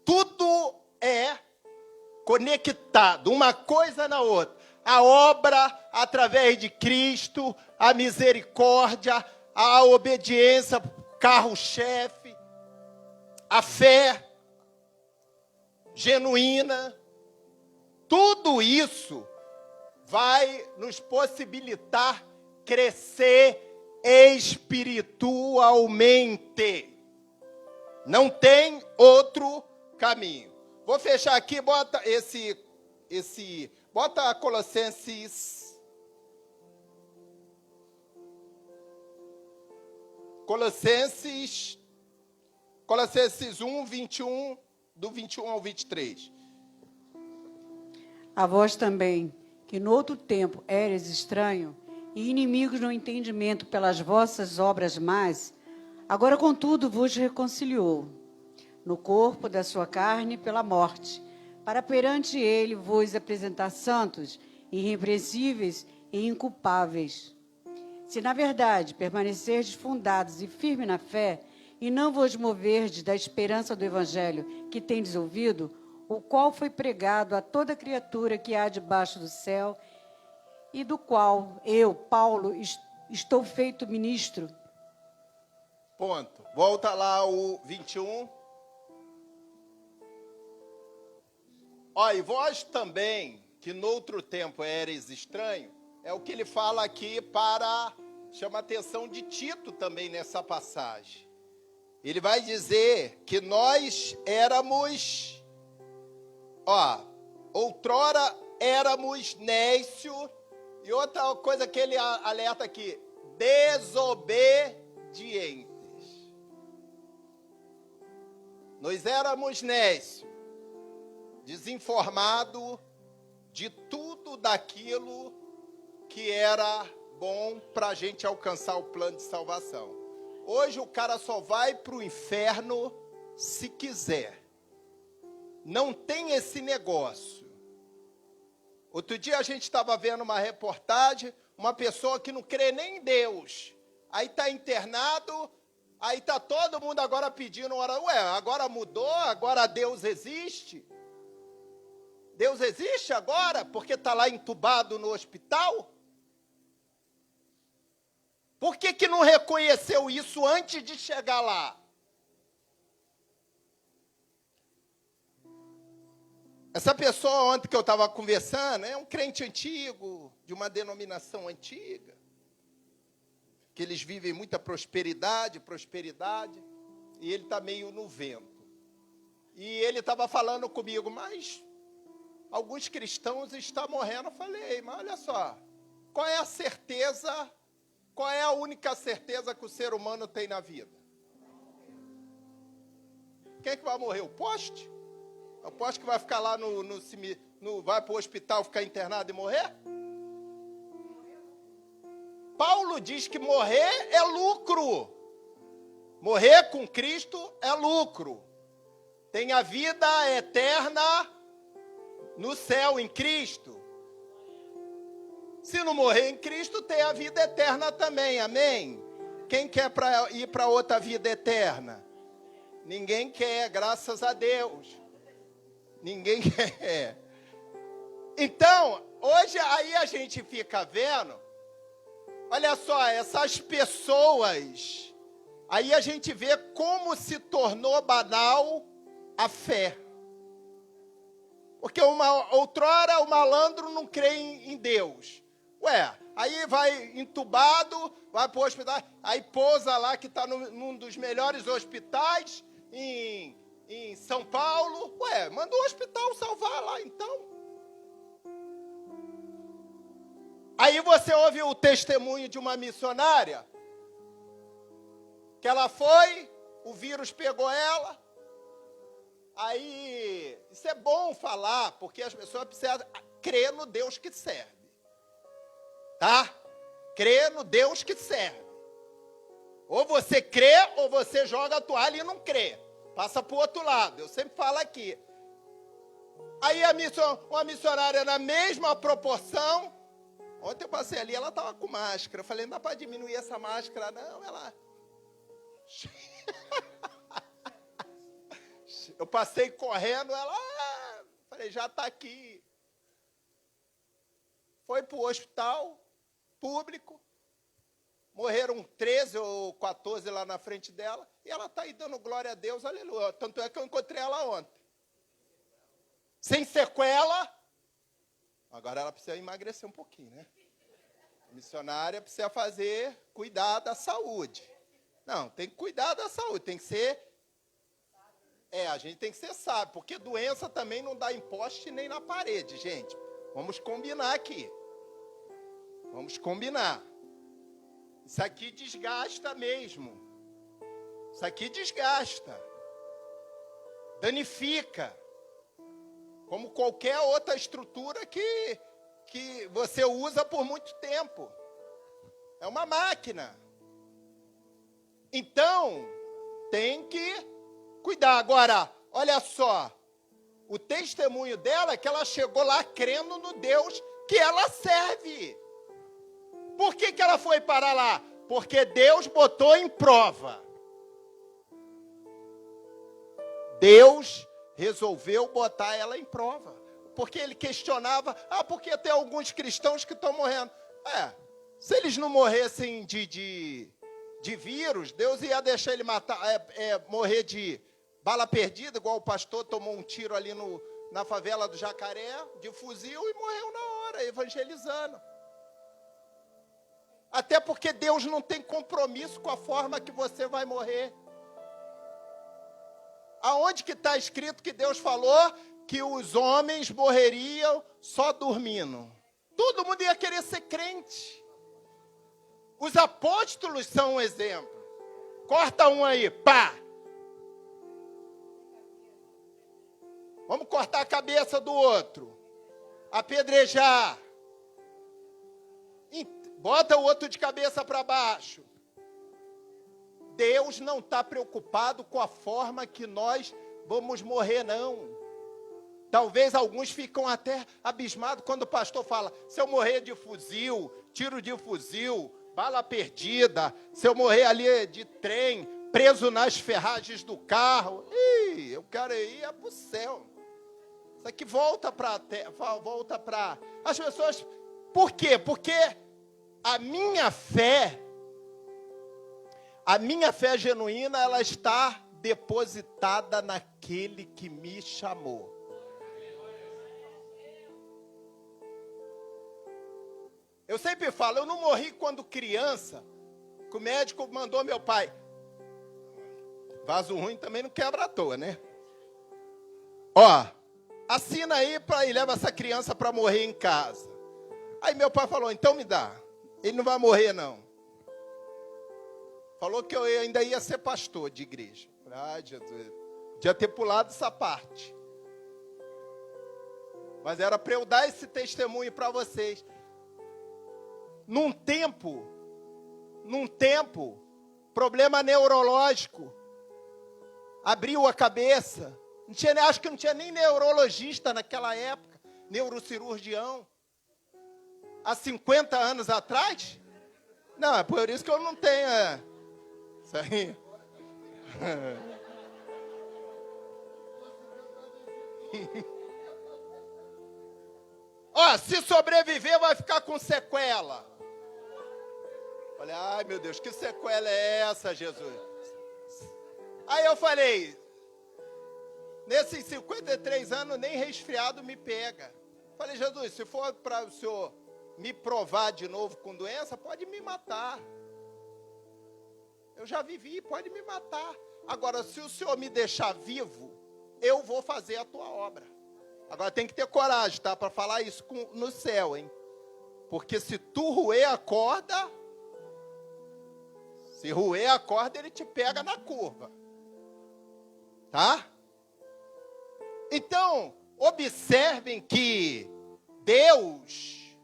Tudo é conectado, uma coisa na outra. A obra, através de Cristo, a misericórdia, a obediência, carro-chefe, a fé genuína, Tudo isso vai nos possibilitar crescer espiritualmente. Não tem outro caminho. Vou fechar aqui, bota bota Colossenses 1, 21, do 21 ao 23. A vós também, que no outro tempo éreis estranho e inimigos no entendimento pelas vossas obras más, agora, contudo, vos reconciliou no corpo da sua carne pela morte, para perante ele vos apresentar santos, irrepreensíveis e inculpáveis. Se, na verdade, permanecerdes fundados e firmes na fé, e não vos moverdes da esperança do evangelho que tendes ouvido, o qual foi pregado a toda criatura que há debaixo do céu, e do qual eu, Paulo, estou feito ministro. Ponto. Volta lá o 21. Ó, e vós também, que noutro tempo éreis estranho, é o que ele fala aqui chama a atenção de Tito também nessa passagem. Ele vai dizer que nós éramos, outrora éramos nécio, e outra coisa que ele alerta aqui, desobedientes. Nós éramos nécio, desinformado de tudo daquilo que era bom para a gente alcançar o plano de salvação. Hoje o cara só vai para o inferno se quiser. Não tem esse negócio. Outro dia a gente estava vendo uma reportagem, uma pessoa que não crê nem em Deus. Aí está internado, aí está todo mundo agora pedindo, agora mudou, agora Deus existe. Deus existe agora porque está lá entubado no hospital? Por que não reconheceu isso antes de chegar lá? Essa pessoa ontem que eu estava conversando é um crente antigo, de uma denominação antiga, que eles vivem muita prosperidade, e ele está meio no vento. E ele estava falando comigo, mas alguns cristãos estão morrendo. Eu falei, mas olha só, qual é a certeza, qual é a única certeza que o ser humano tem na vida? Quem é que vai morrer? O poste? O poste que vai ficar lá vai para o hospital ficar internado e morrer? Paulo diz que morrer é lucro. Morrer com Cristo é lucro. Tem a vida eterna no céu em Cristo. Se não morrer em Cristo, tem a vida eterna também, amém? Quem quer ir para outra vida eterna? Ninguém quer, graças a Deus. Ninguém quer. Então, hoje aí a gente fica vendo, olha só, essas pessoas, aí a gente vê como se tornou banal a fé. Porque outrora o malandro não crê em Deus. Aí vai entubado, vai para o hospital, aí pousa lá que está num dos melhores hospitais em São Paulo. Manda o hospital salvar lá então. Aí você ouve o testemunho de uma missionária, que ela foi, o vírus pegou ela. Aí, isso é bom falar, porque as pessoas precisam crer no Deus que serve. Tá? Crer no Deus que serve. Ou você crê, ou você joga a toalha e não crê. Passa para o outro lado. Eu sempre falo aqui. Aí uma missionária na mesma proporção. Ontem eu passei ali, ela estava com máscara. Eu falei, não dá para diminuir essa máscara, não. Ela... Eu passei correndo, ela... Falei, já está aqui. Foi para o hospital público. Morreram 13 ou 14 lá na frente dela. E ela está aí dando glória a Deus, aleluia. Tanto é que eu encontrei ela ontem. Sem sequela, Agora ela precisa emagrecer um pouquinho, né? A missionária precisa cuidar da saúde. Não, tem que cuidar da saúde, tem que ser... a gente tem que ser sábio, porque doença também não dá em poste nem na parede, gente. Vamos combinar aqui. Vamos combinar. Isso aqui desgasta mesmo. Isso aqui desgasta. Danifica. Como qualquer outra estrutura que você usa por muito tempo. É uma máquina. Então, tem que cuidar. Agora, olha só. O testemunho dela é que ela chegou lá crendo no Deus que ela serve. Por que ela foi parar lá? Porque Deus botou em prova. Deus resolveu botar ela em prova. Porque ele questionava, porque tem alguns cristãos que estão morrendo. Se eles não morressem de vírus, Deus ia deixar ele morrer de bala perdida, igual o pastor tomou um tiro ali na favela do Jacaré, de fuzil, e morreu na hora, evangelizando. Até porque Deus não tem compromisso com a forma que você vai morrer. Aonde que está escrito que Deus falou que os homens morreriam só dormindo? Todo mundo ia querer ser crente. Os apóstolos são um exemplo. Corta um aí, pá! Vamos cortar a cabeça do outro. Apedrejar. Bota o outro de cabeça para baixo. Deus não está preocupado com a forma que nós vamos morrer, não. Talvez alguns ficam até abismados quando o pastor fala, se eu morrer de fuzil, tiro de fuzil, bala perdida, se eu morrer ali de trem, preso nas ferragens do carro, eu quero ir para o céu. Isso aqui volta para as pessoas. Por quê? Porque a minha fé genuína, ela está depositada naquele que me chamou. Eu sempre falo, eu não morri quando criança, que o médico mandou meu pai. Vaso ruim também não quebra à toa, né? Assina aí e leva essa criança para morrer em casa. Aí meu pai falou, então me dá. Ele não vai morrer, não. Falou que eu ainda ia ser pastor de igreja. Jesus, podia ter pulado essa parte. Mas era para eu dar esse testemunho para vocês. Num tempo, problema neurológico, abriu a cabeça. Acho que não tinha nem neurologista naquela época, neurocirurgião. Há 50 anos atrás? Não, é por isso que eu não tenho. Isso aí. Se sobreviver, vai ficar com sequela. Falei, ai meu Deus, que sequela é essa, Jesus? Aí eu falei, nesses 53 anos, nem resfriado me pega. Falei, Jesus, se for para o Senhor me provar de novo com doença, pode me matar. Eu já vivi, pode me matar. Agora, se o Senhor me deixar vivo, eu vou fazer a tua obra. Agora tem que ter coragem, tá? Para falar isso no céu, hein? Porque se tu roer a corda, ele te pega na curva. Tá? Então, observem que Deus,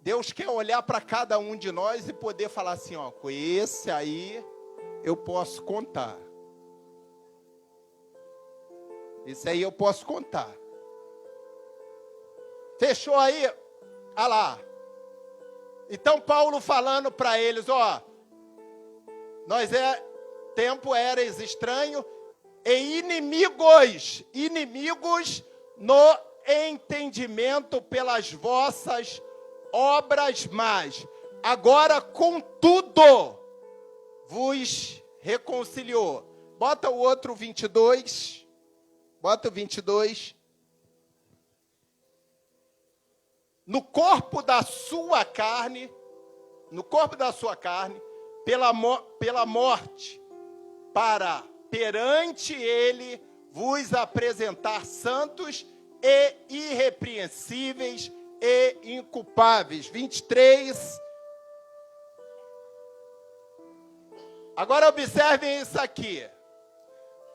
Deus quer olhar para cada um de nós e poder falar assim, com esse aí eu posso contar. Esse aí eu posso contar. Fechou aí? Olha lá. Então Paulo falando para eles, tempo eras estranho e inimigos no entendimento pelas vossas obras más. Agora, contudo, vos reconciliou. Bota o outro 22. Bota o 22. No corpo da sua carne, pela morte, para perante ele vos apresentar santos e irrepreensíveis e inculpáveis. 23. Agora observem isso aqui.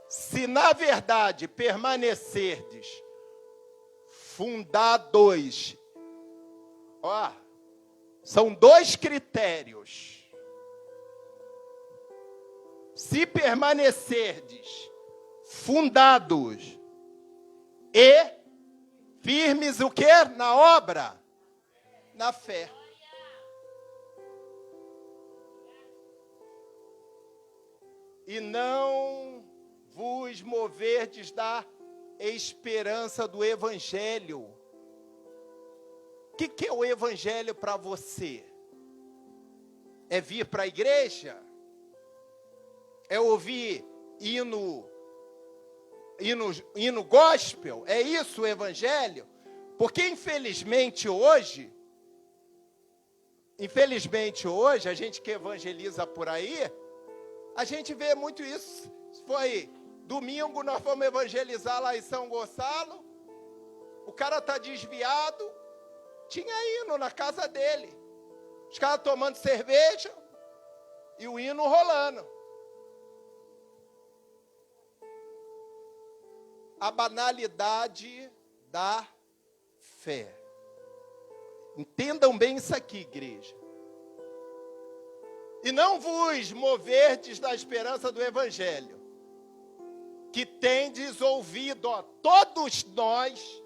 Se na verdade permanecerdes fundados, são 2 critérios. Se permanecerdes fundados e firmes o quê? Na obra? Na fé. E não vos moverdes da esperança do Evangelho. O que é o Evangelho para você? É vir para a igreja? É ouvir hino gospel? É isso o Evangelho? Porque infelizmente hoje, a gente que evangeliza por aí, a gente vê muito isso. Foi domingo, nós fomos evangelizar lá em São Gonçalo, o cara está desviado, tinha hino na casa dele, os caras tomando cerveja e o hino rolando. A banalidade da fé. Entendam bem isso aqui, igreja. E não vos moverdes da esperança do Evangelho, que tendes ouvido, todos nós,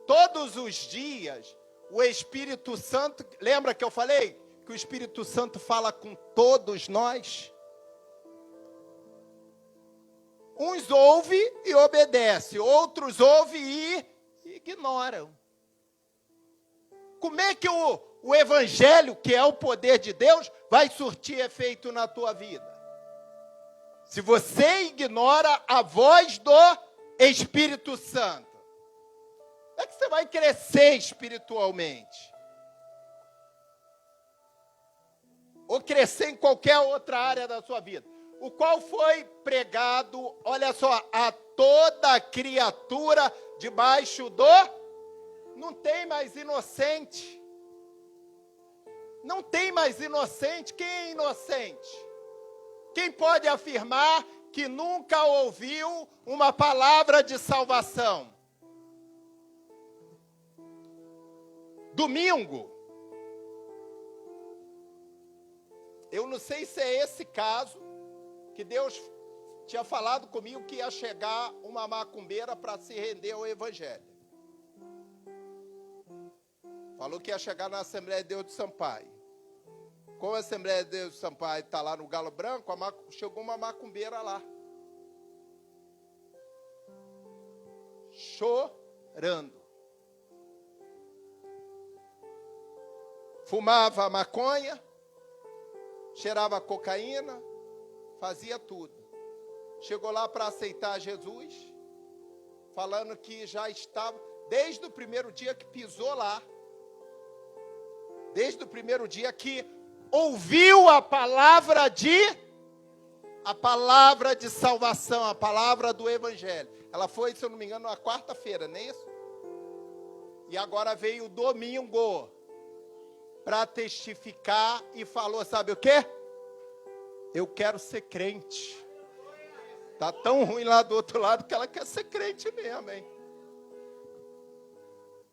todos os dias, o Espírito Santo, lembra que eu falei que o Espírito Santo fala com todos nós? Uns ouvem e obedecem, outros ouvem e ignoram. Como é que o Evangelho, que é o poder de Deus, vai surtir efeito na tua vida? Se você ignora a voz do Espírito Santo, como é que você vai crescer espiritualmente? Ou crescer em qualquer outra área da sua vida? O qual foi pregado, olha só, a toda criatura debaixo do... Não tem mais inocente. Não tem mais inocente. Quem é inocente? Quem pode afirmar que nunca ouviu uma palavra de salvação? Domingo. Eu não sei se é esse caso que Deus tinha falado comigo que ia chegar uma macumbeira para se render ao Evangelho. Falou que ia chegar na Assembleia de Deus de Sampaio. Como a Assembleia de Deus de Sampaio está lá no Galo Branco, chegou uma macumbeira lá. Chorando. Fumava maconha, cheirava cocaína, fazia tudo. Chegou lá para aceitar Jesus, falando que já estava, desde o primeiro dia que pisou lá, desde o primeiro dia que ouviu a palavra de salvação, a palavra do Evangelho. Ela foi, se eu não me engano, na quarta-feira, não é isso? E agora veio o domingo para testificar e falou, sabe o quê? Eu quero ser crente. Tá tão ruim lá do outro lado que ela quer ser crente mesmo, hein?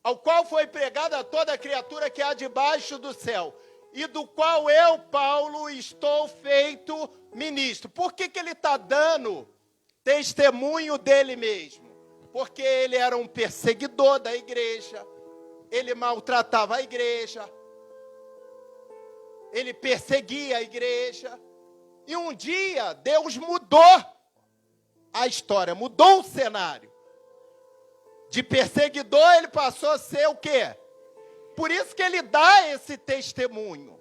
Ao qual foi pregada a toda criatura que há debaixo do céu, e do qual eu, Paulo, estou feito ministro. Por que ele está dando testemunho dele mesmo? Porque ele era um perseguidor da igreja, ele maltratava a igreja, ele perseguia a igreja, e um dia Deus mudou a história, mudou o cenário. De perseguidor ele passou a ser o quê? Por isso que ele dá esse testemunho.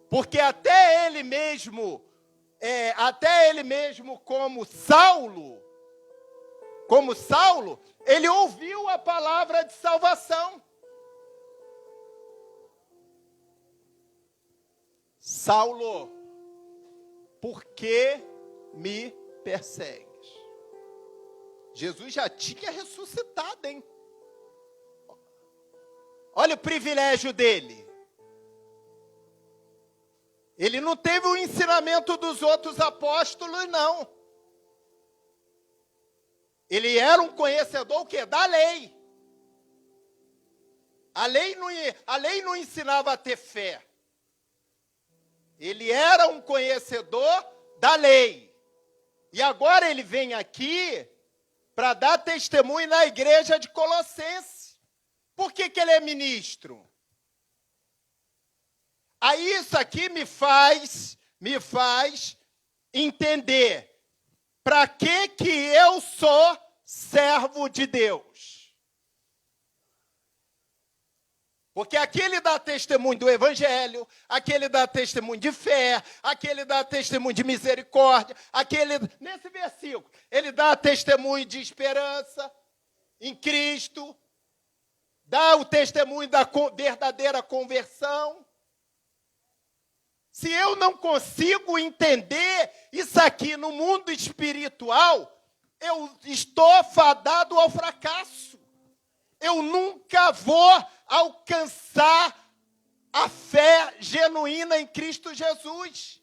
Porque até ele mesmo até ele mesmo como Saulo, ele ouviu a palavra de salvação. Saulo, por que me persegues? Jesus já tinha ressuscitado, hein? Olha o privilégio dele. Ele não teve o ensinamento dos outros apóstolos, não. Ele era um conhecedor o quê? Da lei. A lei não ensinava a ter fé. Ele era um conhecedor da lei. E agora ele vem aqui para dar testemunho na igreja de Colossenses. Por que ele é ministro? Aí isso aqui me faz entender para que eu sou servo de Deus. Porque aqui ele dá testemunho do evangelho, aqui ele dá testemunho de fé, aqui ele dá testemunho de misericórdia, nesse versículo, ele dá testemunho de esperança em Cristo, dá o testemunho da verdadeira conversão. Se eu não consigo entender isso aqui no mundo espiritual, eu estou fadado ao fracasso. Eu nunca vou alcançar a fé genuína em Cristo Jesus.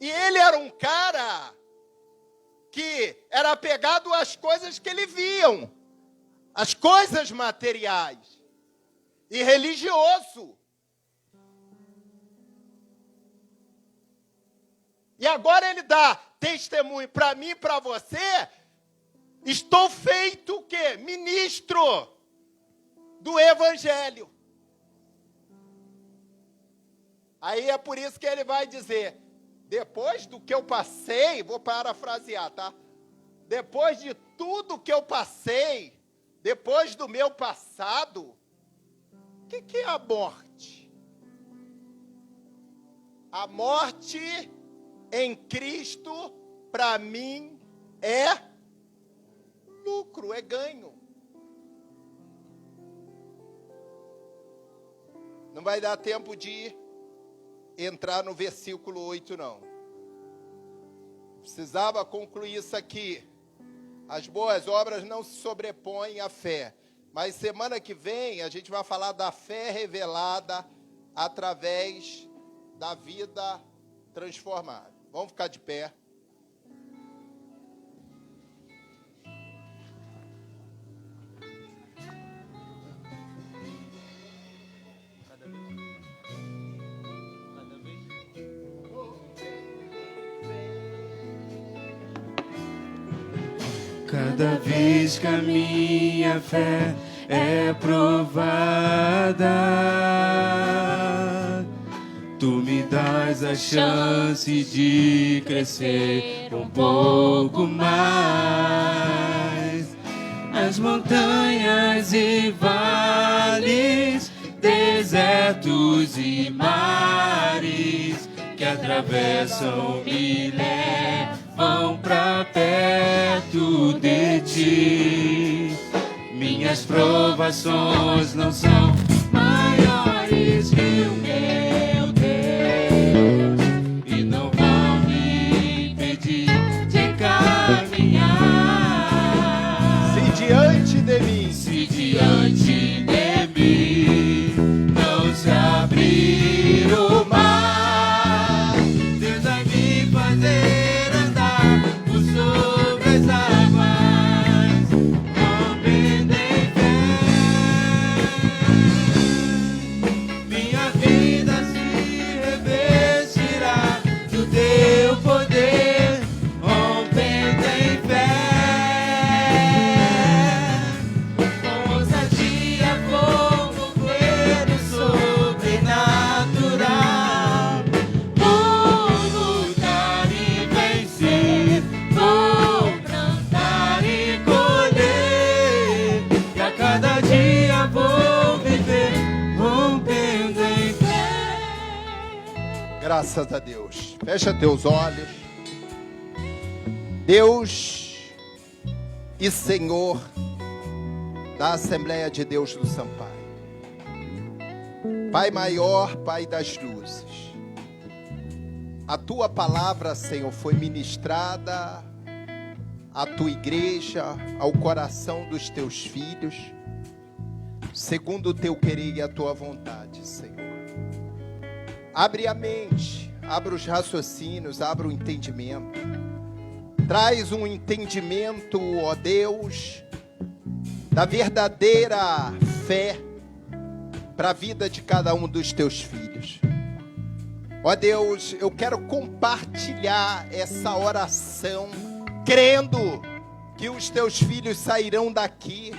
E ele era um cara que era apegado às coisas que ele viam, às coisas materiais, e religioso. E agora ele dá testemunho para mim e para você. Estou feito o quê? Ministro do Evangelho. Aí é por isso que ele vai dizer, depois do que eu passei, vou parafrasear, tá? Depois de tudo que eu passei, depois do meu passado, o que é a morte? A morte em Cristo, para mim, é lucro, é ganho. Não vai dar tempo de entrar no versículo 8, não. Precisava concluir isso aqui. As boas obras não se sobrepõem à fé. Mas semana que vem a gente vai falar da fé revelada através da vida transformada. Vamos ficar de pé. Cada vez que a minha fé é provada, tu me dás a chance de crescer um pouco mais. As montanhas e vales, desertos e mares que atravessam me levam pra perto de ti. Minhas provações não são maiores que o meu Deus e não vão me impedir de caminhar. Se diante de mim, não se abrir o mar, Deus vai me fazer andar por sobre as águas, rompendo em fé. Minha vida Graças a Deus. Fecha teus olhos. Deus e Senhor da Assembleia de Deus do Sampaio. Pai maior, Pai das luzes. A tua palavra, Senhor, foi ministrada à tua igreja, ao coração dos teus filhos, segundo o teu querer e a tua vontade, Senhor. Abre a mente, abre os raciocínios, abre o entendimento. Traz um entendimento, ó Deus, da verdadeira fé para a vida de cada um dos teus filhos. Ó Deus, eu quero compartilhar essa oração, crendo que os teus filhos sairão daqui,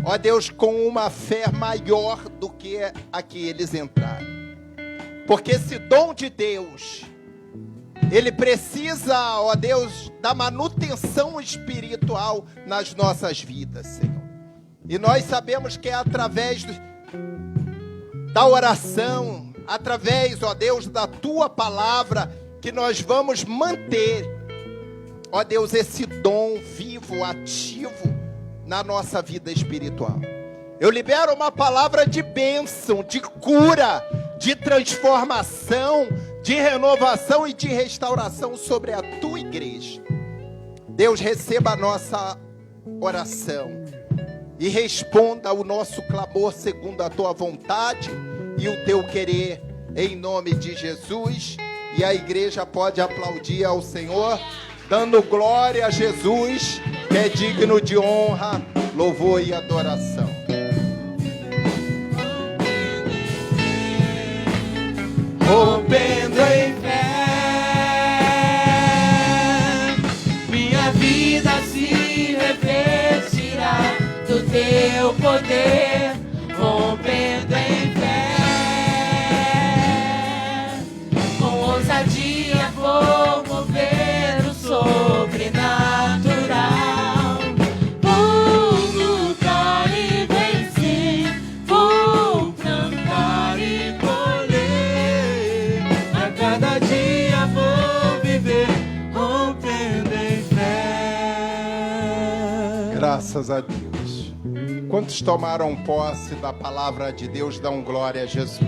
ó Deus, com uma fé maior do que a que eles entraram. Porque esse dom de Deus, ele precisa, ó Deus, da manutenção espiritual nas nossas vidas, Senhor. E nós sabemos que é através da oração, através, ó Deus, da tua palavra, que nós vamos manter, ó Deus, esse dom vivo, ativo na nossa vida espiritual. Eu libero uma palavra de bênção, de cura, de transformação, de renovação e de restauração sobre a tua igreja. Deus, receba a nossa oração e responda o nosso clamor segundo a tua vontade e o teu querer, em nome de Jesus. E a igreja pode aplaudir ao Senhor, dando glória a Jesus, que é digno de honra, louvor e adoração. Rompendo em fé, minha vida se revestirá do teu poder. Rompendo em fé, com ousadia vou mover o sobrenatural. Vou lutar e vencer, vou plantar e colher. A cada dia vou viver, rompendo em fé. Graças a Deus. Quantos tomaram posse da palavra de Deus, dão glória a Jesus?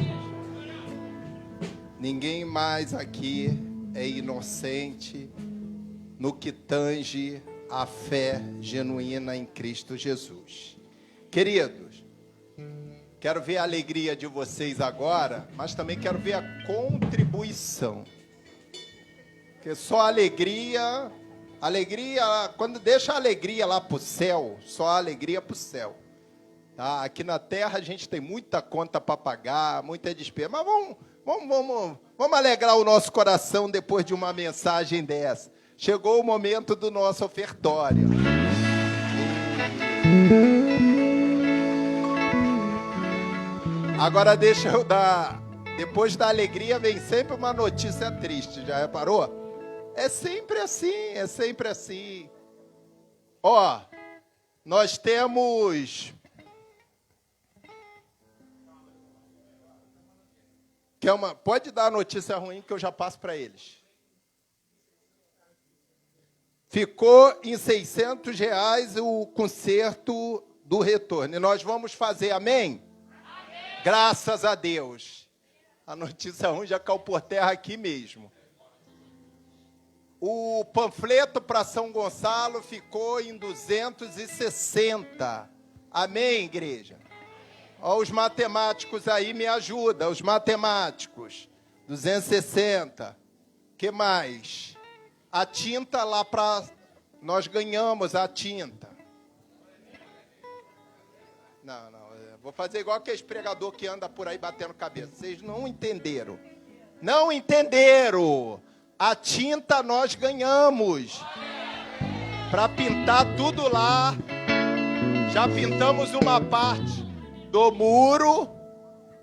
Ninguém mais aqui é inocente no que tange a fé genuína em Cristo Jesus. Queridos, quero ver a alegria de vocês agora, mas também quero ver a contribuição. Porque só alegria, quando deixa a alegria lá para o céu, só a alegria para o céu. Tá? Aqui na terra a gente tem muita conta para pagar, muita despesa, mas vamos alegrar o nosso coração depois de uma mensagem dessa. Chegou o momento do nosso ofertório. Agora deixa eu dar, depois da alegria vem sempre uma notícia triste, já reparou? É sempre assim. Ó, nós temos... Pode dar a notícia ruim que eu já passo para eles. Ficou em R$600 o conserto do retorno. E nós vamos fazer, amém? Amém? Graças a Deus. A notícia ruim já caiu por terra aqui mesmo. O panfleto para São Gonçalo ficou em 260. Amém, igreja? Ó, os matemáticos aí me ajudam, os matemáticos. 260. Que mais? A tinta lá para... Nós ganhamos a tinta. Não. Vou fazer igual aquele pregador que anda por aí batendo cabeça. Vocês não entenderam. Não entenderam. A tinta nós ganhamos. Para pintar tudo lá. Já pintamos uma parte do muro,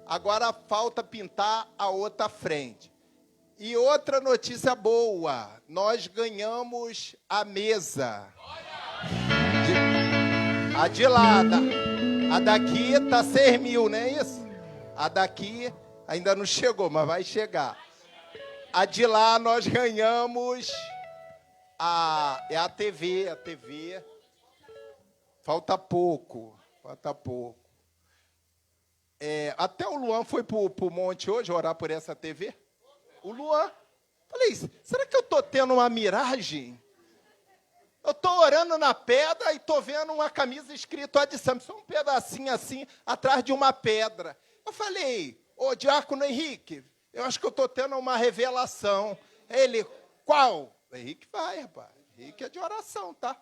agora falta pintar a outra frente. E outra notícia boa, nós ganhamos a mesa. A de lá, a daqui tá 6 mil, não é isso? A daqui ainda não chegou, mas vai chegar. a de lá nós ganhamos a TV. Falta pouco. Até o Luan foi pro monte hoje orar por essa TV. O Luan. Falei, será que eu tô tendo uma miragem? Eu tô orando na pedra e tô vendo uma camisa escrito Ad Samson, um pedacinho assim, atrás de uma pedra. Eu falei, ô diácono Henrique, eu acho que eu tô tendo uma revelação. Ele, qual? O Henrique vai, rapaz. Henrique é de oração, tá?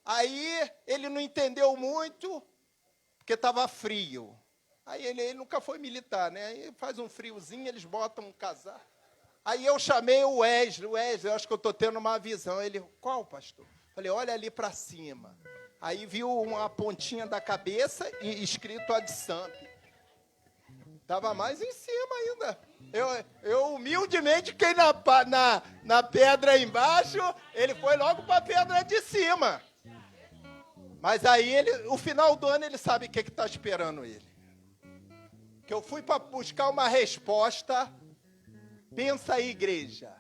Aí ele não entendeu muito, porque estava frio. Aí ele nunca foi militar, né? Aí faz um friozinho, eles botam um casaco. Aí eu chamei o Wesley, eu acho que eu estou tendo uma visão. Ele, qual, pastor? Falei, olha ali para cima. Aí viu uma pontinha da cabeça e escrito Ad Samp. Estava mais em cima ainda. Eu humildemente fiquei na pedra embaixo, ele foi logo para a pedra de cima. Mas aí, o final do ano, ele sabe o que está esperando ele. Que eu fui para buscar uma resposta. Pensa aí, igreja.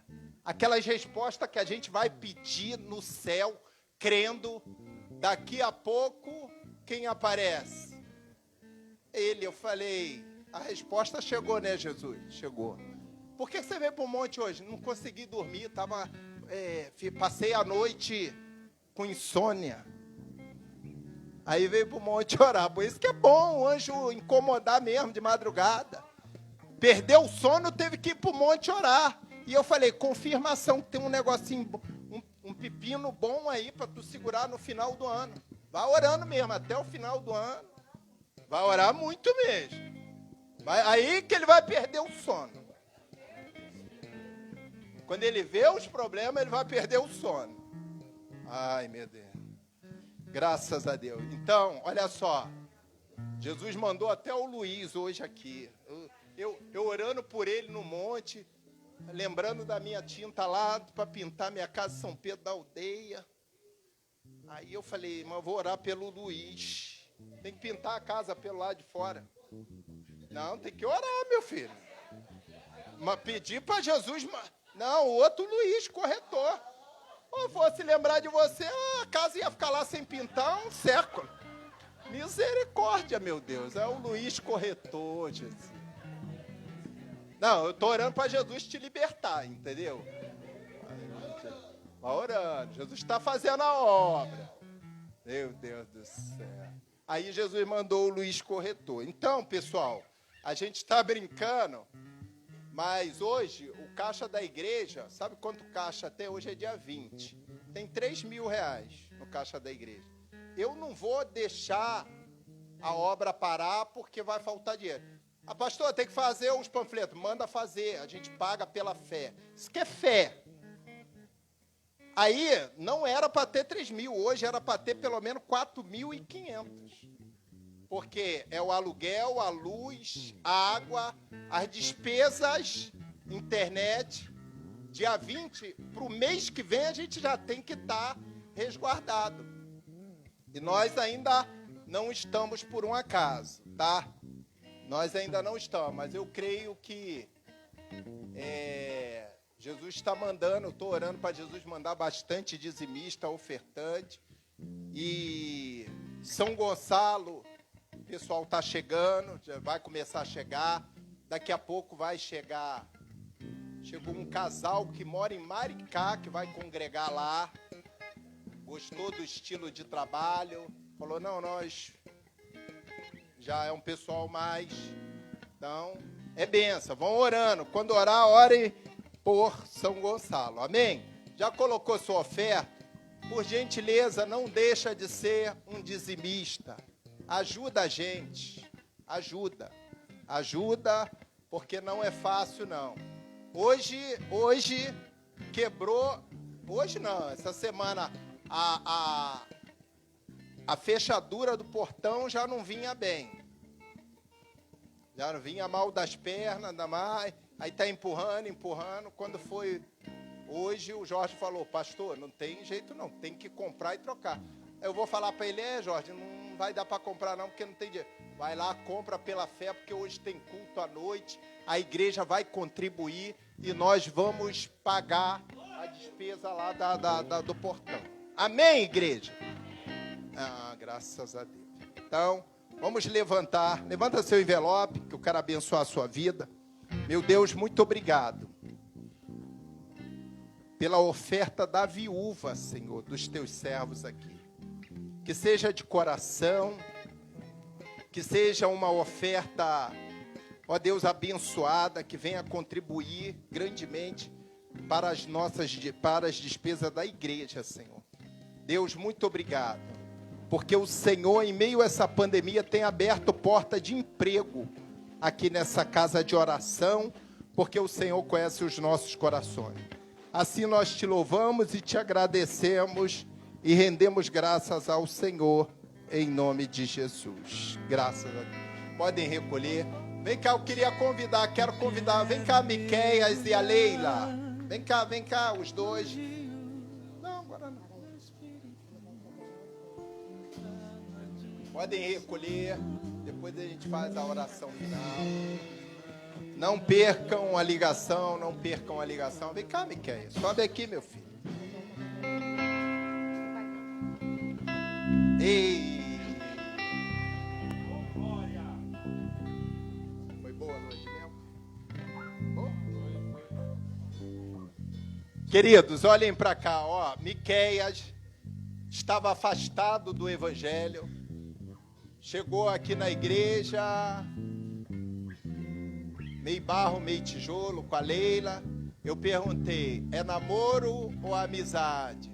Aquelas respostas que a gente vai pedir no céu, crendo. Daqui a pouco, quem aparece? Ele, eu falei, a resposta chegou, né, Jesus? Chegou. Por que você veio para o monte hoje? Não consegui dormir, passei a noite com insônia. Aí veio para o monte orar. Por isso que é bom o anjo incomodar mesmo de madrugada. Perdeu o sono, teve que ir para o monte orar. E eu falei, confirmação que tem um negocinho, um pepino bom aí para tu segurar no final do ano. Vai orando mesmo, até o final do ano. Vai orar muito mesmo. Aí que ele vai perder o sono. Quando ele vê os problemas, ele vai perder o sono. Ai, meu Deus. Graças a Deus. Então, olha só. Jesus mandou até o Luiz hoje aqui. Eu orando por ele no monte, lembrando da minha tinta lá para pintar minha casa São Pedro da Aldeia. Aí eu falei, mas eu vou orar pelo Luiz. Tem que pintar a casa pelo lado de fora. Não, tem que orar, meu filho. Mas pedir para Jesus... Não, o outro Luiz, corretor. Ou fosse lembrar de você, a casa ia ficar lá sem pintar um século. Misericórdia, meu Deus. É o Luiz corretor, Jesus. Não, eu estou orando para Jesus te libertar, entendeu? Vai orando. Jesus está fazendo a obra. Meu Deus do céu. Aí Jesus mandou o Luiz corretor. Então, pessoal, a gente está brincando, mas hoje o caixa da igreja, sabe quanto caixa tem? Hoje é dia 20. Tem 3 mil reais no caixa da igreja. Eu não vou deixar a obra parar porque vai faltar dinheiro. Ah, pastor, tem que fazer os panfletos. Manda fazer, a gente paga pela fé. Isso que é fé. Aí, não era para ter 3 mil, hoje era para ter pelo menos 4.500. Porque é o aluguel, a luz, a água, as despesas, internet. Dia 20, para o mês que vem, a gente já tem que estar resguardado. E nós ainda não estamos por um acaso, tá? Nós ainda não estamos, mas eu creio que Jesus está mandando, eu estou orando para Jesus mandar bastante dizimista, ofertante. E São Gonçalo, o pessoal está chegando, já vai começar a chegar. Daqui a pouco vai chegar. Chegou um casal que mora em Maricá, que vai congregar lá. Gostou do estilo de trabalho. Falou, não, nós já é um pessoal mais... Então, é benção. Vão orando. Quando orar, ore por São Gonçalo. Amém? Já colocou sua oferta? Por gentileza, não deixa de ser um dizimista. Ajuda a gente. Ajuda. Ajuda, porque não é fácil, não. Hoje quebrou... Hoje não, essa semana a fechadura do portão já não vinha bem. Já não vinha mal das pernas, ainda mais. Aí está empurrando. Quando foi hoje, o Jorge falou, pastor, não tem jeito não, tem que comprar e trocar. Eu vou falar para ele, Jorge, não vai dar para comprar não, porque não tem dinheiro. Vai lá, compra pela fé, porque hoje tem culto à noite, a igreja vai contribuir. e nós vamos pagar a despesa lá do portão. Amém, igreja? Ah, graças a Deus. Então, vamos levantar. Levanta seu envelope, que eu quero abençoar a sua vida. Meu Deus, muito obrigado pela oferta da viúva, Senhor, dos teus servos aqui. Que seja de coração, que seja uma oferta, ó Deus, abençoada, que venha contribuir grandemente para as despesas da igreja, Senhor. Deus, muito obrigado, porque o Senhor, em meio a essa pandemia, tem aberto porta de emprego aqui nessa casa de oração, porque o Senhor conhece os nossos corações. Assim nós te louvamos e te agradecemos e rendemos graças ao Senhor, em nome de Jesus. Graças a Deus. Podem recolher. Vem cá, eu quero convidar. Vem cá, Miqueias e a Leila. Vem cá, os dois. Não, agora não. Podem recolher. Depois a gente faz a oração final. Não percam a ligação. Vem cá, Miqueias. Sobe aqui, meu filho. Ei! Foi boa a noite mesmo? Queridos, olhem para cá, ó. Miqueias estava afastado do evangelho. Chegou aqui na igreja, meio barro, meio tijolo, com a Leila. Eu perguntei, é namoro ou amizade?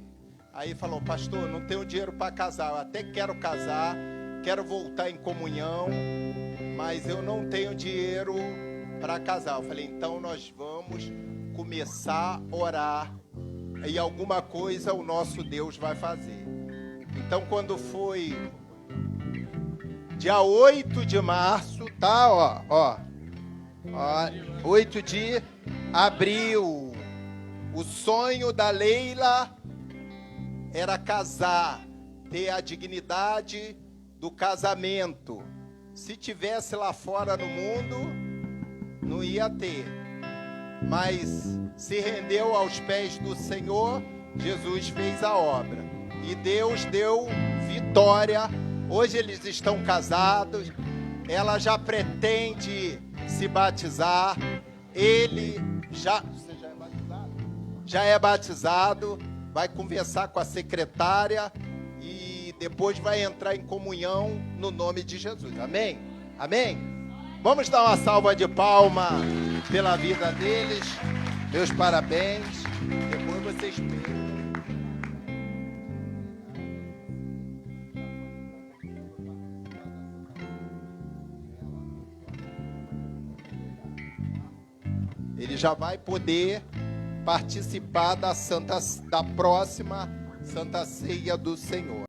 Aí falou, pastor, não tenho dinheiro para casar. Eu até quero casar, quero voltar em comunhão, mas eu não tenho dinheiro para casar. Eu falei, então nós vamos começar a orar e alguma coisa o nosso Deus vai fazer. Então, quando foi dia 8 de março, tá, ó, 8 de abril, o sonho da Leila era casar, ter a dignidade do casamento. Se tivesse lá fora no mundo, não ia ter. Mas se rendeu aos pés do Senhor, Jesus fez a obra. E Deus deu vitória. Hoje eles estão casados. Ela já pretende se batizar. Ele já... Você já é batizado? Já é batizado. Vai conversar com a secretária e depois vai entrar em comunhão no nome de Jesus. Amém? Amém? Vamos dar uma salva de palmas pela vida deles. Meus parabéns. Depois vocês pegam. Ele já vai poder participar da próxima Santa Ceia do Senhor.